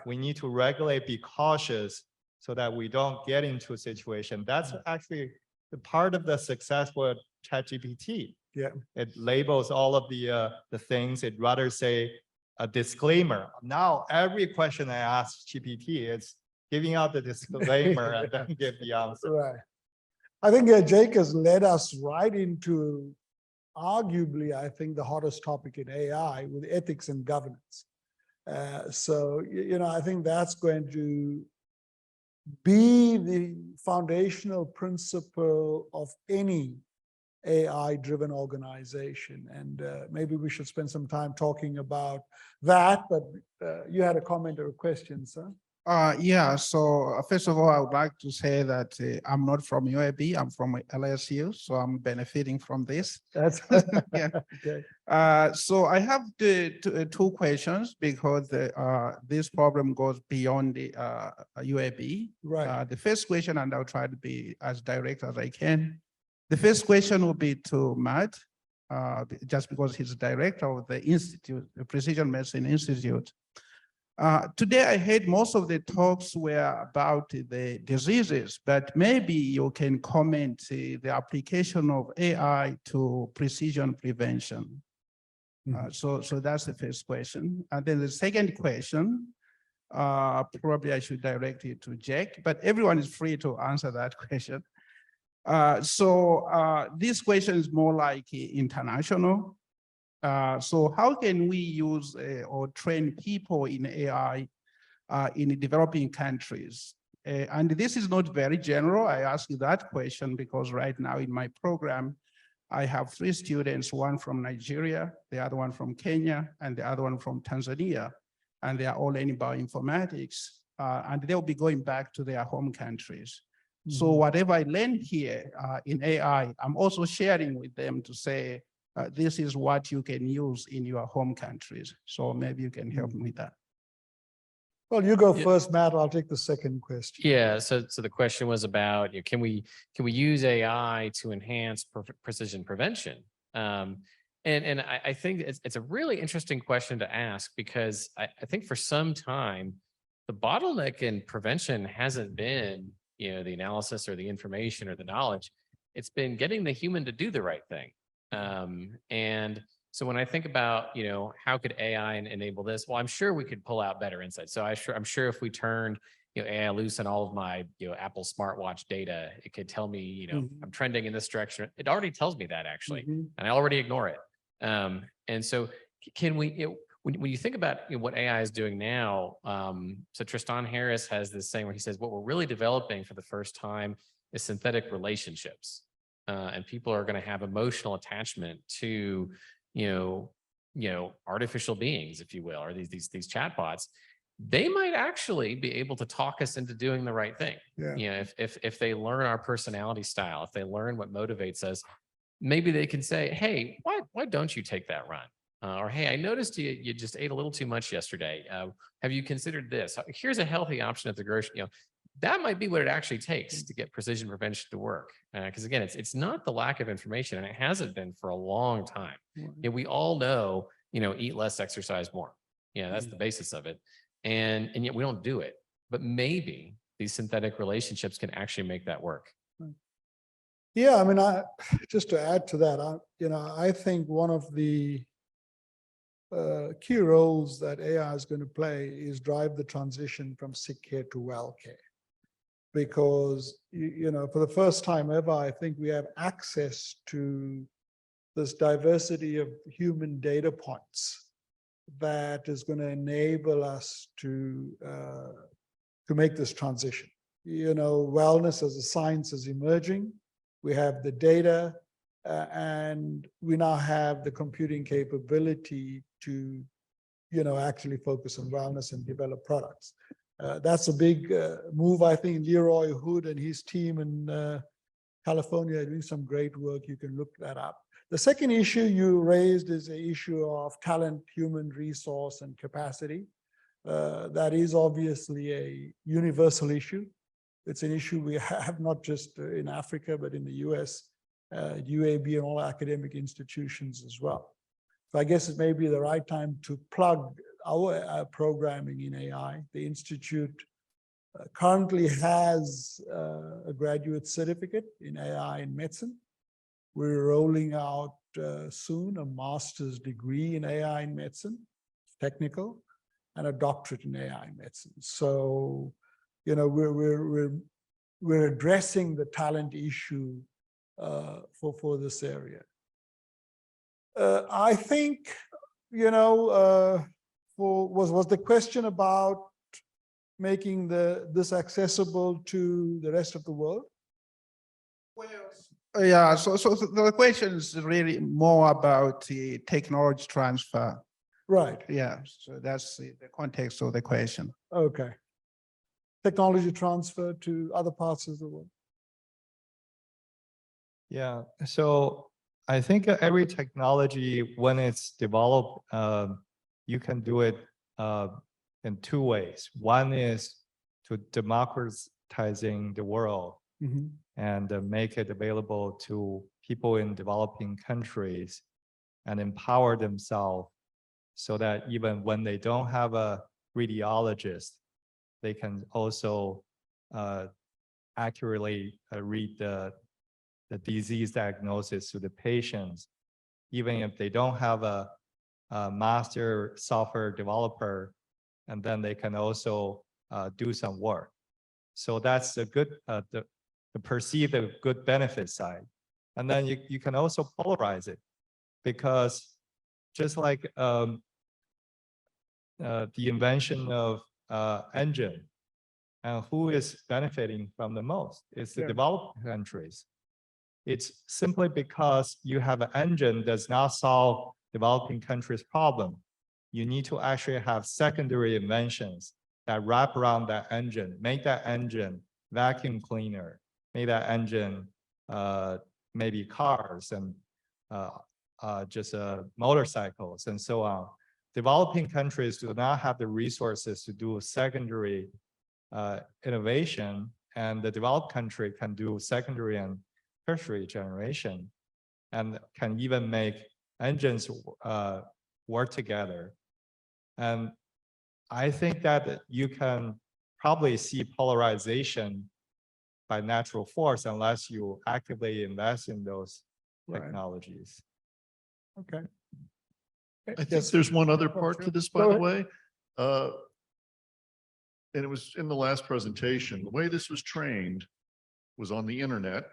Speaker 3: We need to regulate, be cautious, so that we don't get into a situation. That's actually the part of the success with ChatGPT. It labels all of the things. It rather say a disclaimer. Now every question I ask GPT, it's giving out the disclaimer and then give the answer.
Speaker 1: I think Jake has led us right into arguably, I think, the hottest topic in AI with ethics and governance. So, I think that's going to be the foundational principle of any AI-driven organization. And maybe we should spend some time talking about that, but you had a comment or a question, sir?
Speaker 10: Yeah, so first of all, I would like to say that I'm not from UAB, I'm from LSU, so I'm benefiting from this.
Speaker 1: That's
Speaker 10: yeah.
Speaker 1: Okay.
Speaker 10: So I have the 2 questions, because this problem goes beyond the UAB. The first question, and I'll try to be as direct as I can. The first question will be to Matt, just because he's director of the Institute, the Precision Medicine Institute. Today, I heard most of the talks were about the diseases, but maybe you can comment the application of AI to precision prevention. So that's the first question. And then the second question, probably I should direct it to Jake, but everyone is free to answer that question. This question is more like international. So how can we use or train people in AI in developing countries? And this is not very general. I ask you that question because right now in my program, I have 3 students, one from Nigeria, the other one from Kenya, and the other one from Tanzania. And they are all learning about informatics. And they'll be going back to their home countries. So whatever I learned here in AI, I'm also sharing with them to say, this is what you can use in your home countries. So maybe you can help me with that.
Speaker 1: Well, you go
Speaker 2: Yeah.
Speaker 1: first, Matt. I'll take the second question.
Speaker 2: Yeah, so the question was about, can we use AI to enhance precision prevention? And I think it's a really interesting question to ask, because I think for some time the bottleneck in prevention hasn't been, the analysis or the information or the knowledge. It's been getting the human to do the right thing. And so when I think about, how could AI enable this? Well, I'm sure we could pull out better insights. So I'm sure if we turned, AI loose on all of my, Apple smartwatch data, it could tell me, I'm trending in this direction. It already tells me that, actually, and I already ignore it. And so can we, when you think about what AI is doing now, so Tristan Harris has this saying where he says, what we're really developing for the first time is synthetic relationships. And people are going to have emotional attachment to, artificial beings, if you will, or these chatbots. They might actually be able to talk us into doing the right thing.
Speaker 1: Yeah.
Speaker 2: If they learn our personality style, if they learn what motivates us, maybe they can say, hey, why don't you take that run? Or, hey, I noticed you just ate a little too much yesterday. Have you considered this? Here's a healthy option at the grocery. That might be what it actually takes to get precision prevention to work. Because again, it's not the lack of information, and it hasn't been for a long time. We all know, eat less, exercise more. That's the basis of it. And yet we don't do it. But maybe these synthetic relationships can actually make that work.
Speaker 1: Yeah, I mean, just to add to that, I think one of the key roles that AI is going to play is drive the transition from sick care to well care. Because, for the first time ever, I think we have access to this diversity of human data points that is going to enable us to make this transition. Wellness as a science is emerging. We have the data, and we now have the computing capability to, actually focus on wellness and develop products. That's a big move. I think Leroy Hood and his team in California are doing some great work. You can look that up. The second issue you raised is the issue of talent, human resource, and capacity. That is obviously a universal issue. It's an issue we have not just in Africa, but in the US, UAB, and all academic institutions as well. So I guess it may be the right time to plug our programming in AI. The Institute currently has a graduate certificate in AI in medicine. We're rolling out soon a master's degree in AI in medicine, technical, and a doctorate in AI in medicine. So, we're addressing the talent issue for this area. I think, was the question about making this accessible to the rest of the world?
Speaker 10: Well, yeah, so the question is really more about the technology transfer.
Speaker 1: Right.
Speaker 10: Yeah, so that's the context of the question.
Speaker 1: Okay. Technology transfer to other parts of the world.
Speaker 3: Yeah, so I think every technology, when it's developed, you can do it in two ways. One is to democratizing the world and make it available to people in developing countries and empower themselves so that even when they don't have a radiologist, they can also accurately read the disease diagnosis to the patients, even if they don't have a master software developer, and then they can also do some work. So that's a good, the perceived good benefit side. And then you can also polarize it, because just like the invention of engine, and who is benefiting from the most? It's the developed countries. It's simply because you have an engine does not solve developing countries' problem. You need to actually have secondary inventions that wrap around that engine, make that engine vacuum cleaner, make that engine maybe cars and just motorcycles and so on. Developing countries do not have the resources to do secondary innovation, and the developed country can do secondary and tertiary generation, and can even make engines work together. And I think that you can probably see polarization by natural force unless you actively invest in those technologies.
Speaker 1: Okay.
Speaker 4: I think there's one other part to this, by the way. And it was in the last presentation. The way this was trained was on the internet,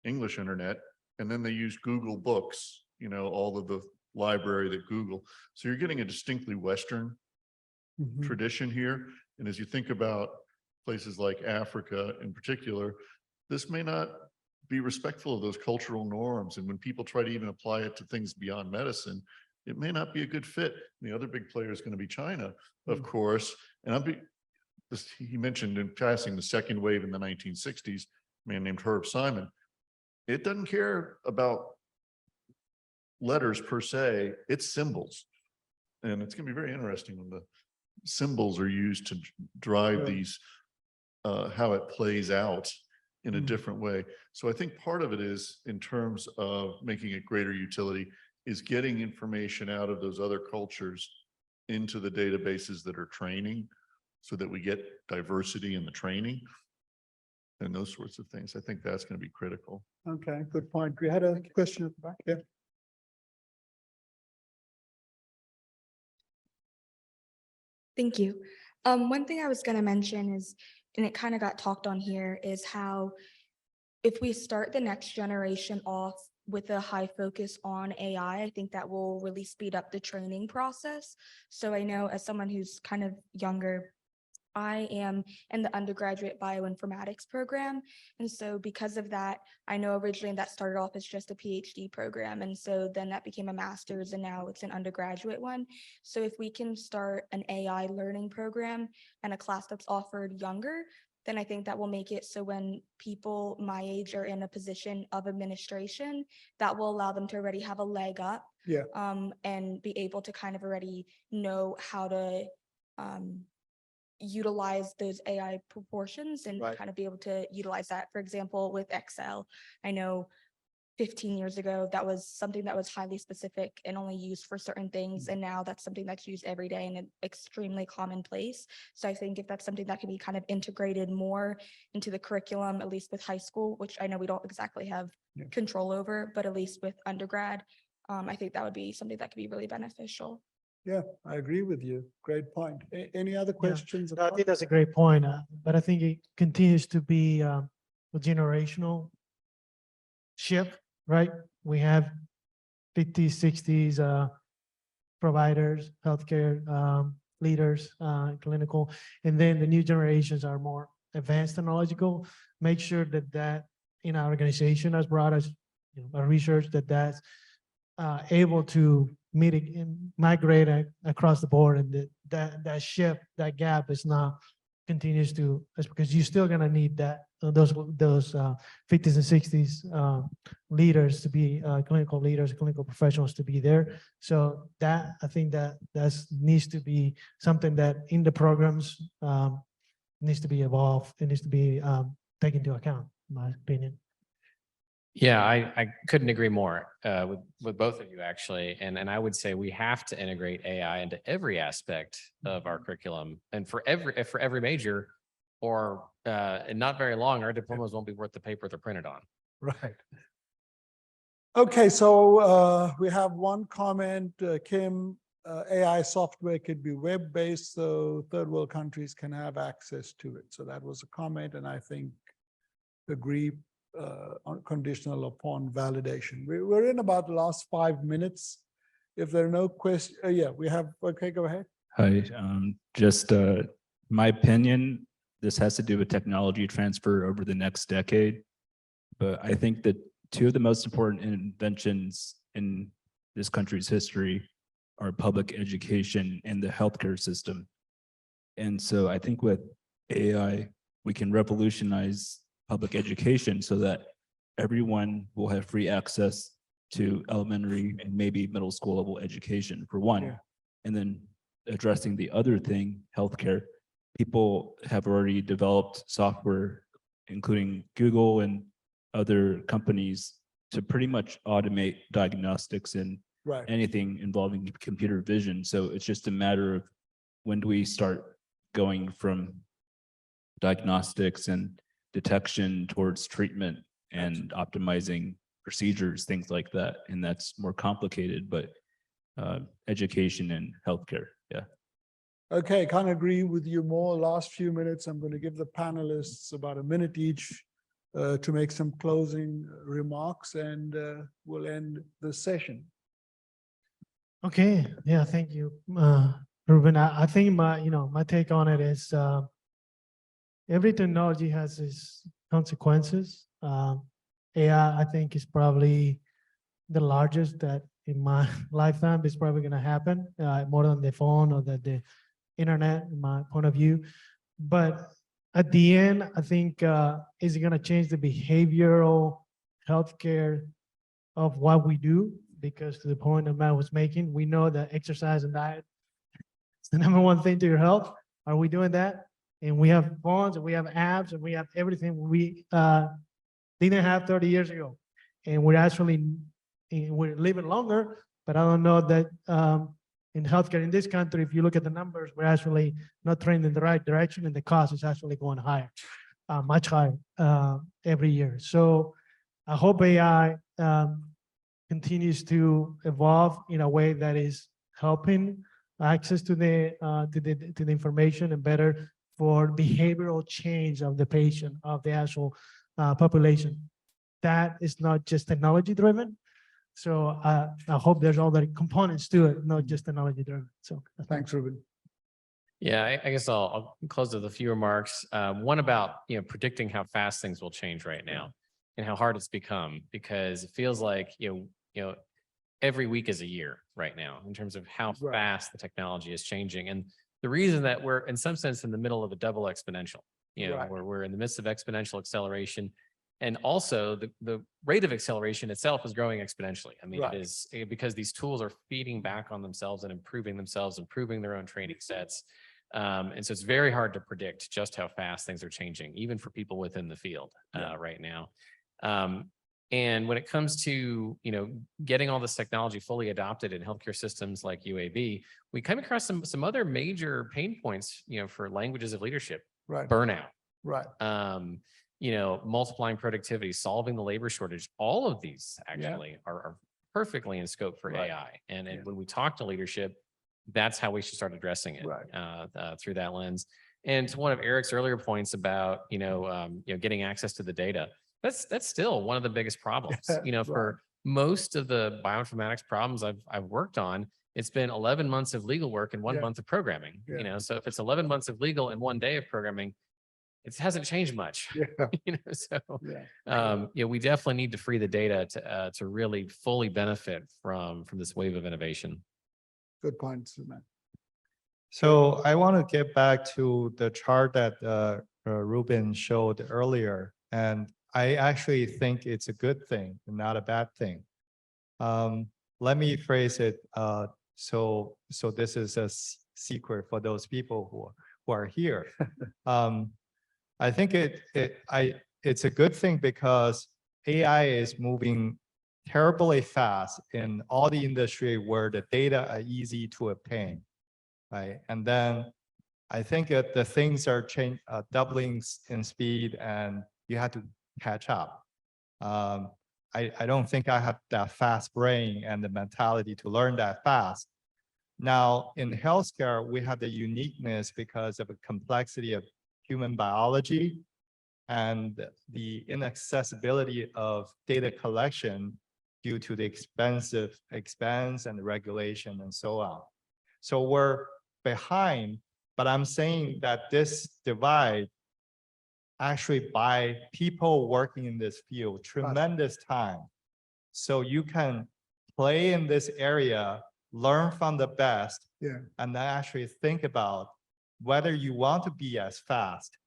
Speaker 4: English internet, and then they used Google Books, you know, all of the library that Google. So you're getting a distinctly Western tradition here. And as you think about places like Africa in particular, this may not be respectful of those cultural norms. And when people try to even apply it to things beyond medicine, it may not be a good fit. And the other big player is going to be China, of course. And he mentioned in passing the second wave in the 1960s, a man named Herb Simon. It doesn't care about letters per se, it's symbols. And it's going to be very interesting when the symbols are used to drive these, how it plays out in a different way. So I think part of it is, in terms of making it greater utility, is getting information out of those other cultures into the databases that are training, so that we get diversity in the training and those sorts of things. I think that's going to be critical.
Speaker 1: Okay, good point. We had a question at the back here.
Speaker 11: Thank you. One thing I was going to mention is, and it kind of got talked on here, is how if we start the next generation off with a high focus on AI, I think that will really speed up the training process. So I know, as someone who's kind of younger, I am in the undergraduate bioinformatics program. And so because of that, I know originally that started off as just a PhD program. And so then that became a master's, and now it's an undergraduate one. So if we can start an AI learning program and a class that's offered younger, then I think that will make it so when people my age are in a position of administration, that will allow them to already have a leg up.
Speaker 1: Yeah.
Speaker 11: And be able to kind of already know how to utilize those AI proportions and kind of be able to utilize that. For example, with Excel, I know 15 years ago, that was something that was highly specific and only used for certain things. And now that's something that's used every day and an extremely commonplace. So I think if that's something that can be kind of integrated more into the curriculum, at least with high school, which I know we don't exactly have control over, but at least with undergrad, I think that would be something that could be really beneficial.
Speaker 1: Yeah, I agree with you. Great point. Any other questions?
Speaker 5: I think that's a great point, but I think it continues to be a generational shift, right? We have 50s, 60s providers, healthcare leaders, clinical, and then the new generations are more advanced technological. Make sure that in our organization, as broad as our research, that's able to migrate across the board, and that shift, that gap is not continues to, it's because you're still gonna need those 50s and 60s leaders to be clinical leaders, clinical professionals to be there. So that, I think that needs to be something that in the programs needs to be evolved. It needs to be taken into account, in my opinion.
Speaker 2: Yeah, I couldn't agree more with both of you, actually. And I would say we have to integrate AI into every aspect of our curriculum, and for every major, or in not very long, our diplomas won't be worth the paper they're printed on.
Speaker 1: Right. Okay, so we have one comment, Kim, AI software could be web-based, so third world countries can have access to it. So that was a comment, and I think agree conditional upon validation. We're in about the last 5 minutes. If there are no questions, yeah, we have, okay, go ahead.
Speaker 7: Hi, just my opinion, this has to do with technology transfer over the next decade. But I think that two of the most important inventions in this country's history are public education and the healthcare system. And so I think with AI, we can revolutionize public education so that everyone will have free access to elementary and maybe middle school level education for one.
Speaker 1: Yeah.
Speaker 7: And then addressing the other thing, healthcare, people have already developed software, including Google and other companies, to pretty much automate diagnostics and
Speaker 1: Right.
Speaker 7: anything involving computer vision. So it's just a matter of when do we start going from diagnostics and detection towards treatment and optimizing procedures, things like that. And that's more complicated, but education and healthcare. Yeah.
Speaker 1: Okay, can't agree with you more. Last few minutes, I'm going to give the panelists about a minute each to make some closing remarks, and we'll end the session.
Speaker 5: Okay, yeah, thank you, Ruben. I think my take on it is every technology has its consequences. AI, I think, is probably the largest that in my lifetime is probably going to happen, more than the phone or the internet, in my point of view. But at the end, I think is it going to change the behavioral healthcare of what we do? Because to the point that Matt was making, we know that exercise and diet is the #1 thing to your health. Are we doing that? And we have phones and we have apps and we have everything we didn't have 30 years ago. And we're living longer, but I don't know that in healthcare in this country, if you look at the numbers, we're actually not trending in the right direction, and the cost is actually going higher, much higher every year. So I hope AI continues to evolve in a way that is helping access to the information and better for behavioral change of the patient, of the actual population. That is not just technology driven. So I hope there's all the components to it, not just technology driven. So
Speaker 1: thanks, Ruben.
Speaker 2: Yeah, I guess I'll close with a few remarks. One about predicting how fast things will change right now and how hard it's become, because it feels like every week is a year right now in terms of how fast the technology is changing. And the reason that we're in some sense in the middle of a double exponential, where we're in the midst of exponential acceleration. And also the rate of acceleration itself is growing exponentially. I mean, it is because these tools are feeding back on themselves and improving themselves, improving their own training sets. And so it's very hard to predict just how fast things are changing, even for people within the field right now. And when it comes to, getting all this technology fully adopted in healthcare systems like UAB, we come across some other major pain points, for languages of leadership, burnout, multiplying productivity, solving the labor shortage. All of these actually are perfectly in scope for AI. And when we talk to leadership, that's how we should start addressing it through that lens. And to one of Eric's earlier points about, getting access to the data, that's still one of the biggest problems. For most of the bioinformatics problems I've worked on, it's been 11 months of legal work and 1 month of programming. So if it's 11 months of legal and 1 day of programming, it hasn't changed much. We definitely need to free the data to really fully benefit from this wave of innovation.
Speaker 1: Good point, Matt.
Speaker 3: So I want to get back to the chart that Ruben showed earlier, and I actually think it's a good thing and not a bad thing. Let me phrase it so this is a secret for those people who are here. I think it's a good thing because AI is moving terribly fast in all the industry where the data are easy to obtain, right? And then I think that the things are doubling in speed, and you have to catch up. I don't think I have that fast brain and the mentality to learn that fast. Now, in healthcare, we have the uniqueness because of the complexity of human biology and the inaccessibility of data collection due to the expense and regulation and so on. So we're behind, but I'm saying that this divide actually by people working in this field, tremendous time. So you can play in this area, learn from the best, and then actually think about whether you want to be as fast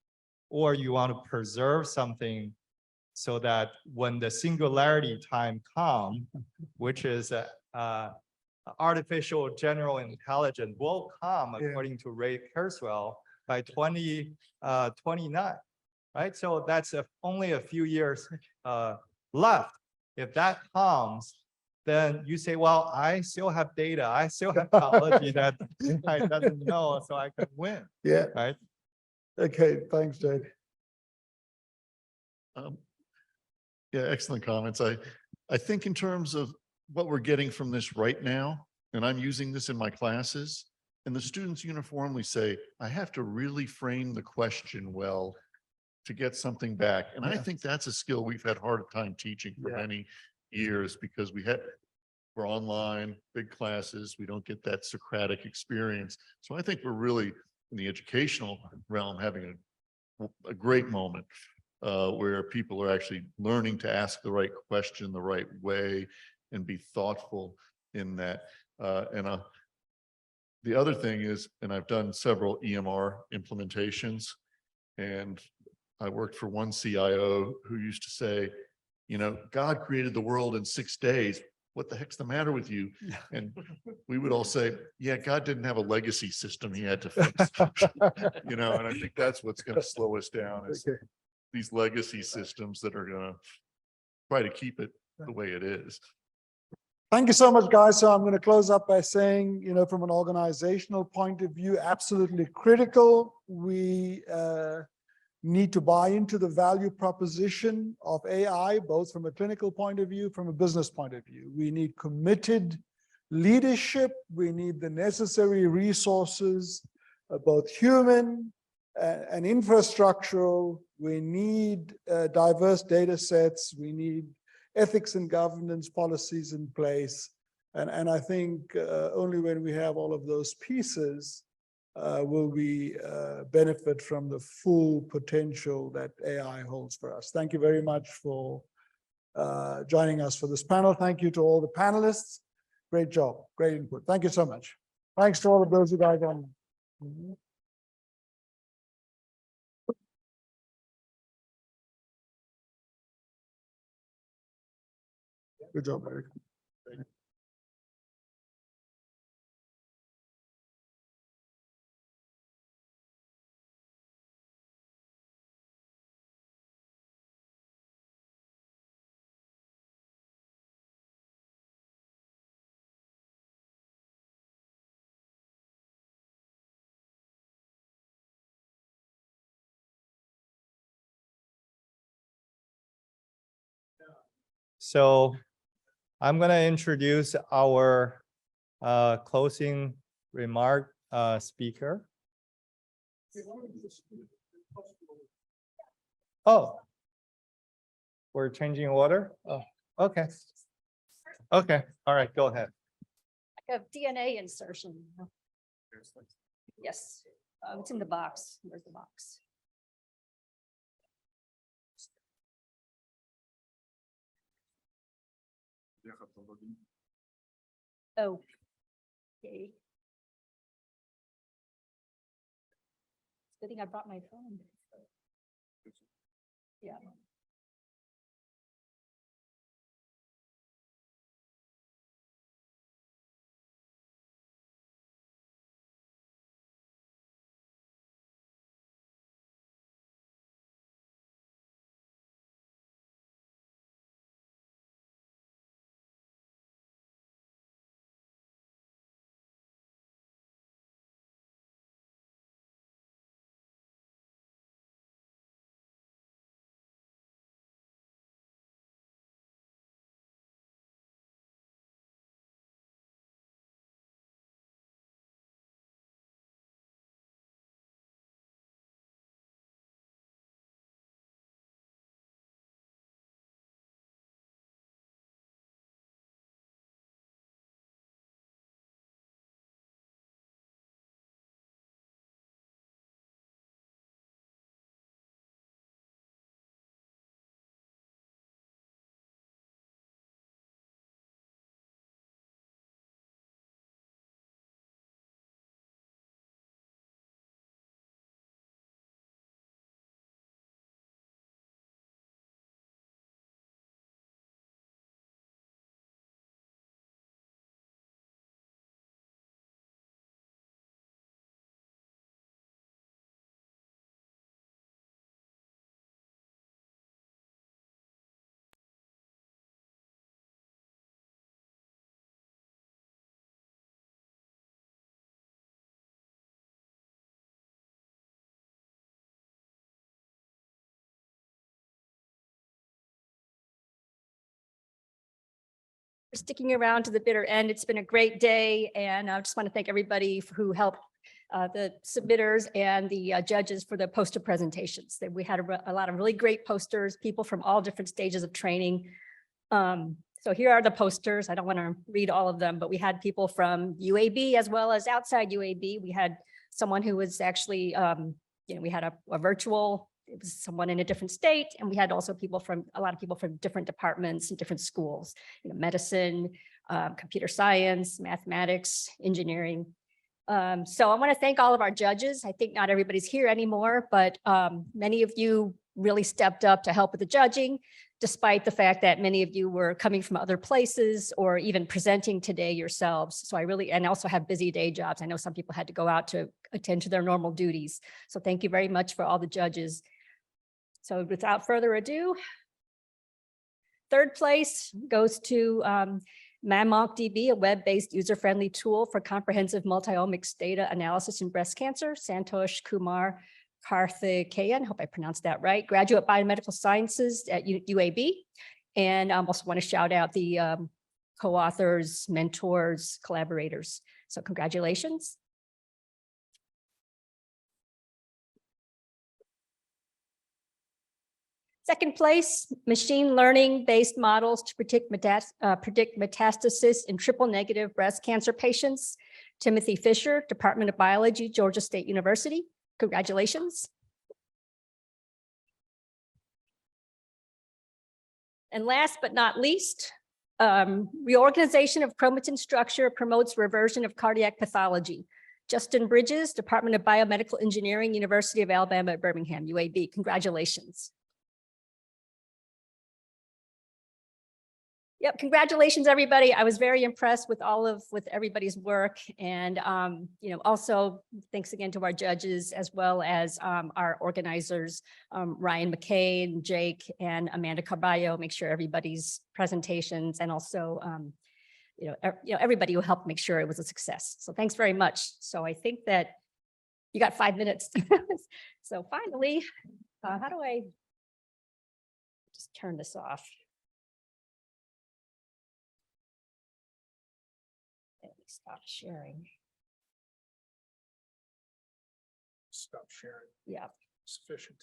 Speaker 3: or you want to preserve something so that when the singularity time comes, which is artificial general intelligence will come according to Ray Kurzweil by 2029, right? So that's only a few years left. If that comes, then you say, well, I still have data, I still have technology that I doesn't know, so I can win.
Speaker 1: Yeah.
Speaker 3: Right.
Speaker 1: Okay, thanks, Jade.
Speaker 4: Yeah, excellent comments. I think in terms of what we're getting from this right now, and I'm using this in my classes, and the students uniformly say, I have to really frame the question well to get something back. And I think that's a skill we've had a hard time teaching for many years because we're online, big classes, we don't get that Socratic experience. So I think we're really in the educational realm having a great moment where people are actually learning to ask the right question the right way and be thoughtful in that. The other thing is, and I've done several EMR implementations, and I worked for one CIO who used to say, you know, God created the world in 6 days. What the heck's the matter with you? And we would all say, yeah, God didn't have a legacy system he had to fix. You know, and I think that's what's going to slow us down is these legacy systems that are going to try to keep it the way it is.
Speaker 1: Thank you so much, guys. So I'm going to close up by saying, you know, from an organizational point of view, absolutely critical. We need to buy into the value proposition of AI, both from a clinical point of view, from a business point of view. We need committed leadership. We need the necessary resources, both human and infrastructural. We need diverse data sets. We need ethics and governance policies in place. And I think only when we have all of those pieces will we benefit from the full potential that AI holds for us. Thank you very much for joining us for this panel. Thank you to all the panelists. Great job, great input. Thank you so much. Thanks to all of those who guys on. Good job, Eric.
Speaker 3: So I'm going to introduce our closing remark speaker. Oh, we're changing order? Oh, okay. Okay, all right, go ahead.
Speaker 12: Of DNA insertion. Yes, it's in the box. Where's the box? Oh, okay. Good thing I brought my phone. Yeah. for sticking around to the bitter end. It's been a great day, and I just want to thank everybody who helped, the submitters and the judges for the poster presentations. We had a lot of really great posters, people from all different stages of training. So here are the posters. I don't want to read all of them, but we had people from UAB as well as outside UAB. We had someone who was actually, we had a virtual, it was someone in a different state, and we had also a lot of people from different departments and different schools, medicine, computer science, mathematics, engineering. So I want to thank all of our judges. I think not everybody's here anymore, but many of you really stepped up to help with the judging, despite the fact that many of you were coming from other places or even presenting today yourselves. So and also have busy day jobs. I know some people had to go out to attend to their normal duties. So thank you very much for all the judges. So without further ado, third place goes to MAMONCDB, a web-based user-friendly tool for comprehensive multi-omics data analysis in breast cancer. Santosh Kumar Karthikeyan, hope I pronounced that right, graduate biomedical sciences at UAB. And I also want to shout out the co-authors, mentors, collaborators. So congratulations. Second place, machine learning-based models to predict metastasis in triple-negative breast cancer patients. Timothy Fisher, Department of Biology, Georgia State University. Congratulations. And last but not least, reorganization of chromatin structure promotes reversion of cardiac pathology. Justin Bridges, Department of Biomedical Engineering, University of Alabama at Birmingham, UAB. Congratulations. Yep, congratulations, everybody. I was very impressed with with everybody's work. And, also thanks again to our judges, as well as our organizers, Ryan McCain, Jake, and Amanda Carballo, make sure everybody's presentations and also, everybody who helped make sure it was a success. So thanks very much. So I think that you got 5 minutes. So finally, how do I just turn this off? Stop sharing.
Speaker 1: Stop sharing.
Speaker 12: Yeah.
Speaker 1: Sufficient.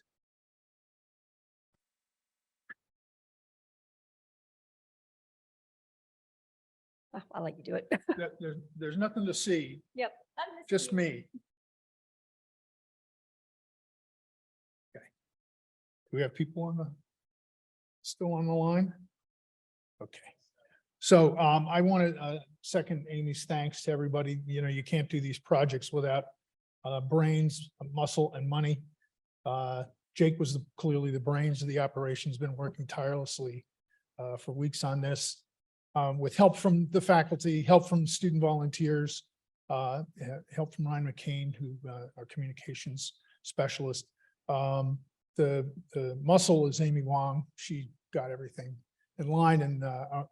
Speaker 12: I'll let you do it.
Speaker 1: There's nothing to see.
Speaker 12: Yep.
Speaker 1: Just me. Okay. Do we have people still on the line? Okay. So I want to second Amy's thanks to everybody. You can't do these projects without brains, muscle, and money. Jake was clearly the brains of the operation. He's been working tirelessly for weeks on this, with help from the faculty, help from student volunteers, help from Ryan McCain, who our communications specialist. The muscle is Amy Wong. She got everything in line, and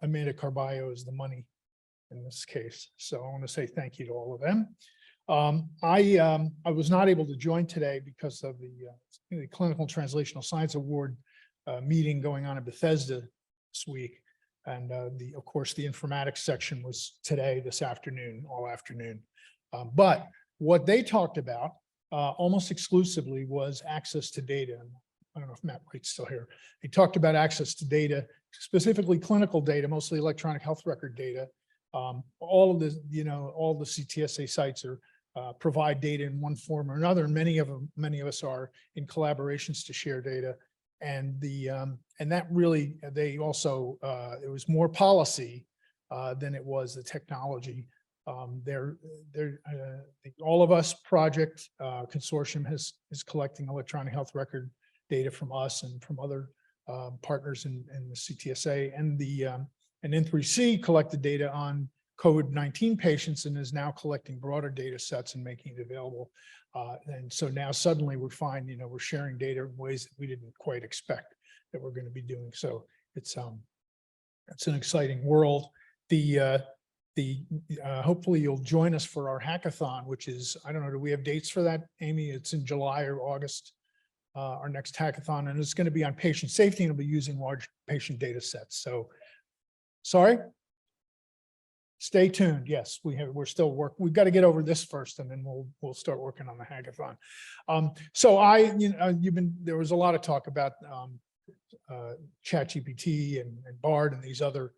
Speaker 1: Amanda Carballo is the money in this case. So I want to say thank you to all of them. I was not able to join today because of the Clinical Translational Science Award meeting going on in Bethesda this week. And of course, the informatics section was today, this afternoon, all afternoon. But what they talked about almost exclusively was access to data. I don't know if Matt White's still here. He talked about access to data, specifically clinical data, mostly electronic health record data. All of the, all the CTSA sites provide data in one form or another, and many of us are in collaborations to share data. And that really, they also, it was more policy than it was the technology. The All of Us project consortium is collecting electronic health record data from us and from other partners in the CTSA, and N3C collected data on COVID-19 patients and is now collecting broader data sets and making it available. And so now suddenly we're finding, we're sharing data in ways that we didn't quite expect that we're going to be doing. So it's an exciting world. Hopefully you'll join us for our hackathon, which is, I don't know, do we have dates for that, Amy? It's in July or August, our next hackathon, and it's going to be on patient safety, and it'll be using large patient data sets. So, sorry?
Speaker 13: Stay tuned. Yes, we're still we've got to get over this first, and then we'll start working on the hackathon. So there was a lot of talk about ChatGPT and Bard and these other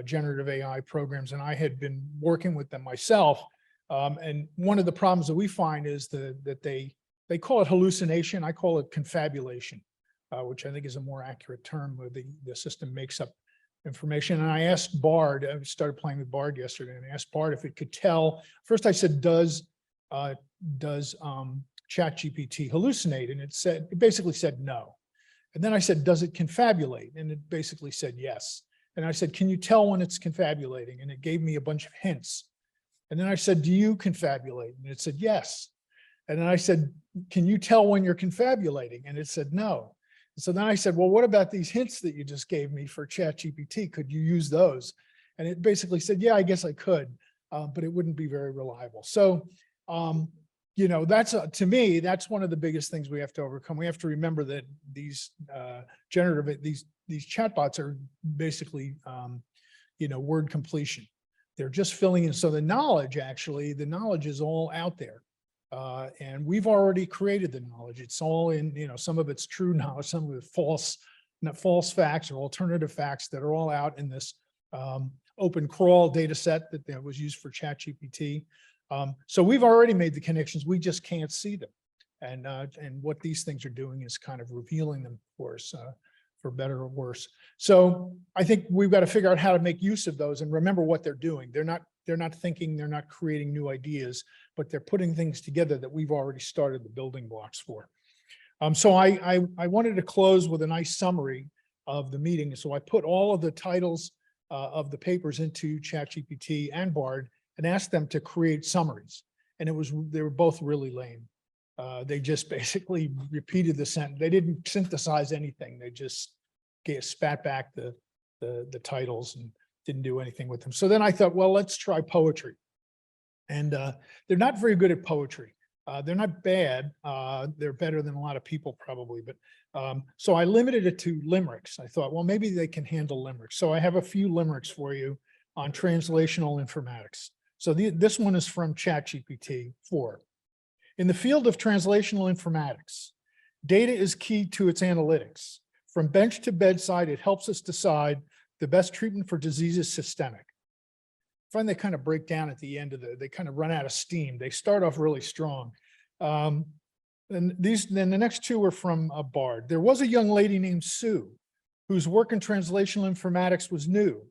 Speaker 13: generative AI programs, and I had been working with them myself. And one of the problems that we find is that they call it hallucination. I call it confabulation, which I think is a more accurate term, where the system makes up information. And I asked Bard, I started playing with Bard yesterday, and I asked Bard if it could tell. First I said, does ChatGPT hallucinate? And it basically said no. And then I said, does it confabulate? And it basically said yes. And I said, can you tell when it's confabulating? And it gave me a bunch of hints. And then I said, do you confabulate? And it said yes. And then I said, can you tell when you're confabulating? And it said no. So then I said, well, what about these hints that you just gave me for ChatGPT? Could you use those? And it basically said, yeah, I guess I could, but it wouldn't be very reliable. So, that's to me, that's one of the biggest things we have to overcome. We have to remember that these these chatbots are basically, word completion. They're just filling in. So the knowledge is all out there. And we've already created the knowledge. It's all in, some of it's true knowledge, some of it false facts or alternative facts that are all out in this open crawl data set that was used for ChatGPT. So we've already made the connections. We just can't see them. And what these things are doing is kind of revealing them for us, for better or worse. So I think we've got to figure out how to make use of those and remember what they're doing. They're not thinking, they're not creating new ideas, but they're putting things together that we've already started the building blocks for. So I wanted to close with a nice summary of the meeting. So I put all of the titles of the papers into ChatGPT and Bard and asked them to create summaries. And they were both really lame. They just basically repeated the sentence. They didn't synthesize anything. They just spat back the titles and didn't do anything with them. So then I thought, well, let's try poetry. And they're not very good at poetry. They're not bad. They're better than a lot of people probably. But so I limited it to limericks. I thought, well, maybe they can handle limericks. So I have a few limericks for you on translational informatics. So this one is from ChatGPT 4. In the field of translational informatics, data is key to its analytics. From bench to bedside, it helps us decide the best treatment for disease is systemic. I find they kind of break down at the end they kind of run out of steam. They start off really strong. And then the next two are from Bard. There was a young lady named Sue whose work in translational informatics was new.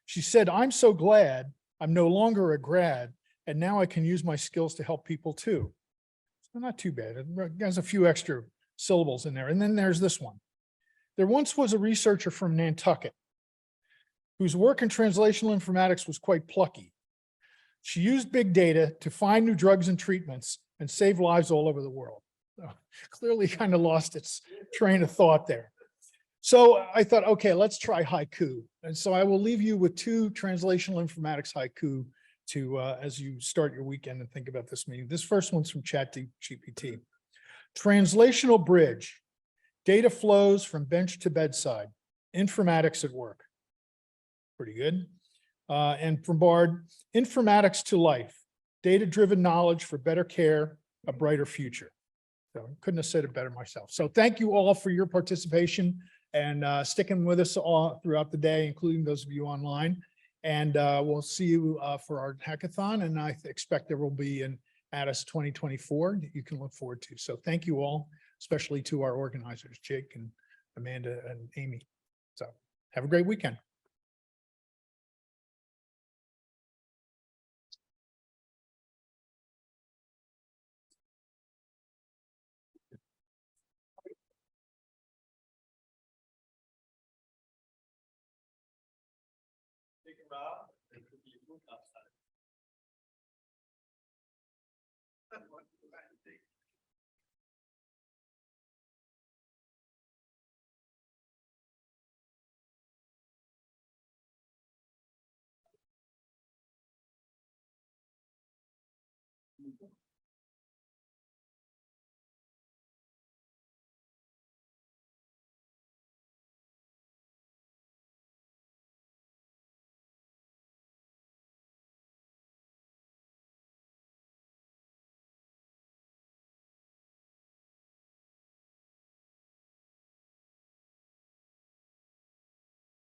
Speaker 13: She said, I'm so glad I'm no longer a grad, and now I can use my skills to help people too. So not too bad. It has a few extra syllables in there. And then there's this one. There once was a researcher from Nantucket whose work in translational informatics was quite plucky. She used big data to find new drugs and treatments and save lives all over the world. So clearly kind of lost its train of thought there. So I thought, okay, let's try haiku. And so I will leave you with 2 translational informatics haiku to as you start your weekend and think about this meeting. This first one's from ChatGPT. Translational bridge. Data flows from bench to bedside. Informatics at work. Pretty good. And from Bard, informatics to life. Data-driven knowledge for better care, a brighter future. So couldn't have said it better myself. So thank you all for your participation and sticking with us all throughout the day, including those of you online. And we'll see you for our hackathon. And I expect there will be an ATTIS 2024 that you can look forward to. So thank you all, especially to our organizers, Jake and Amanda and Amy. So have a great weekend.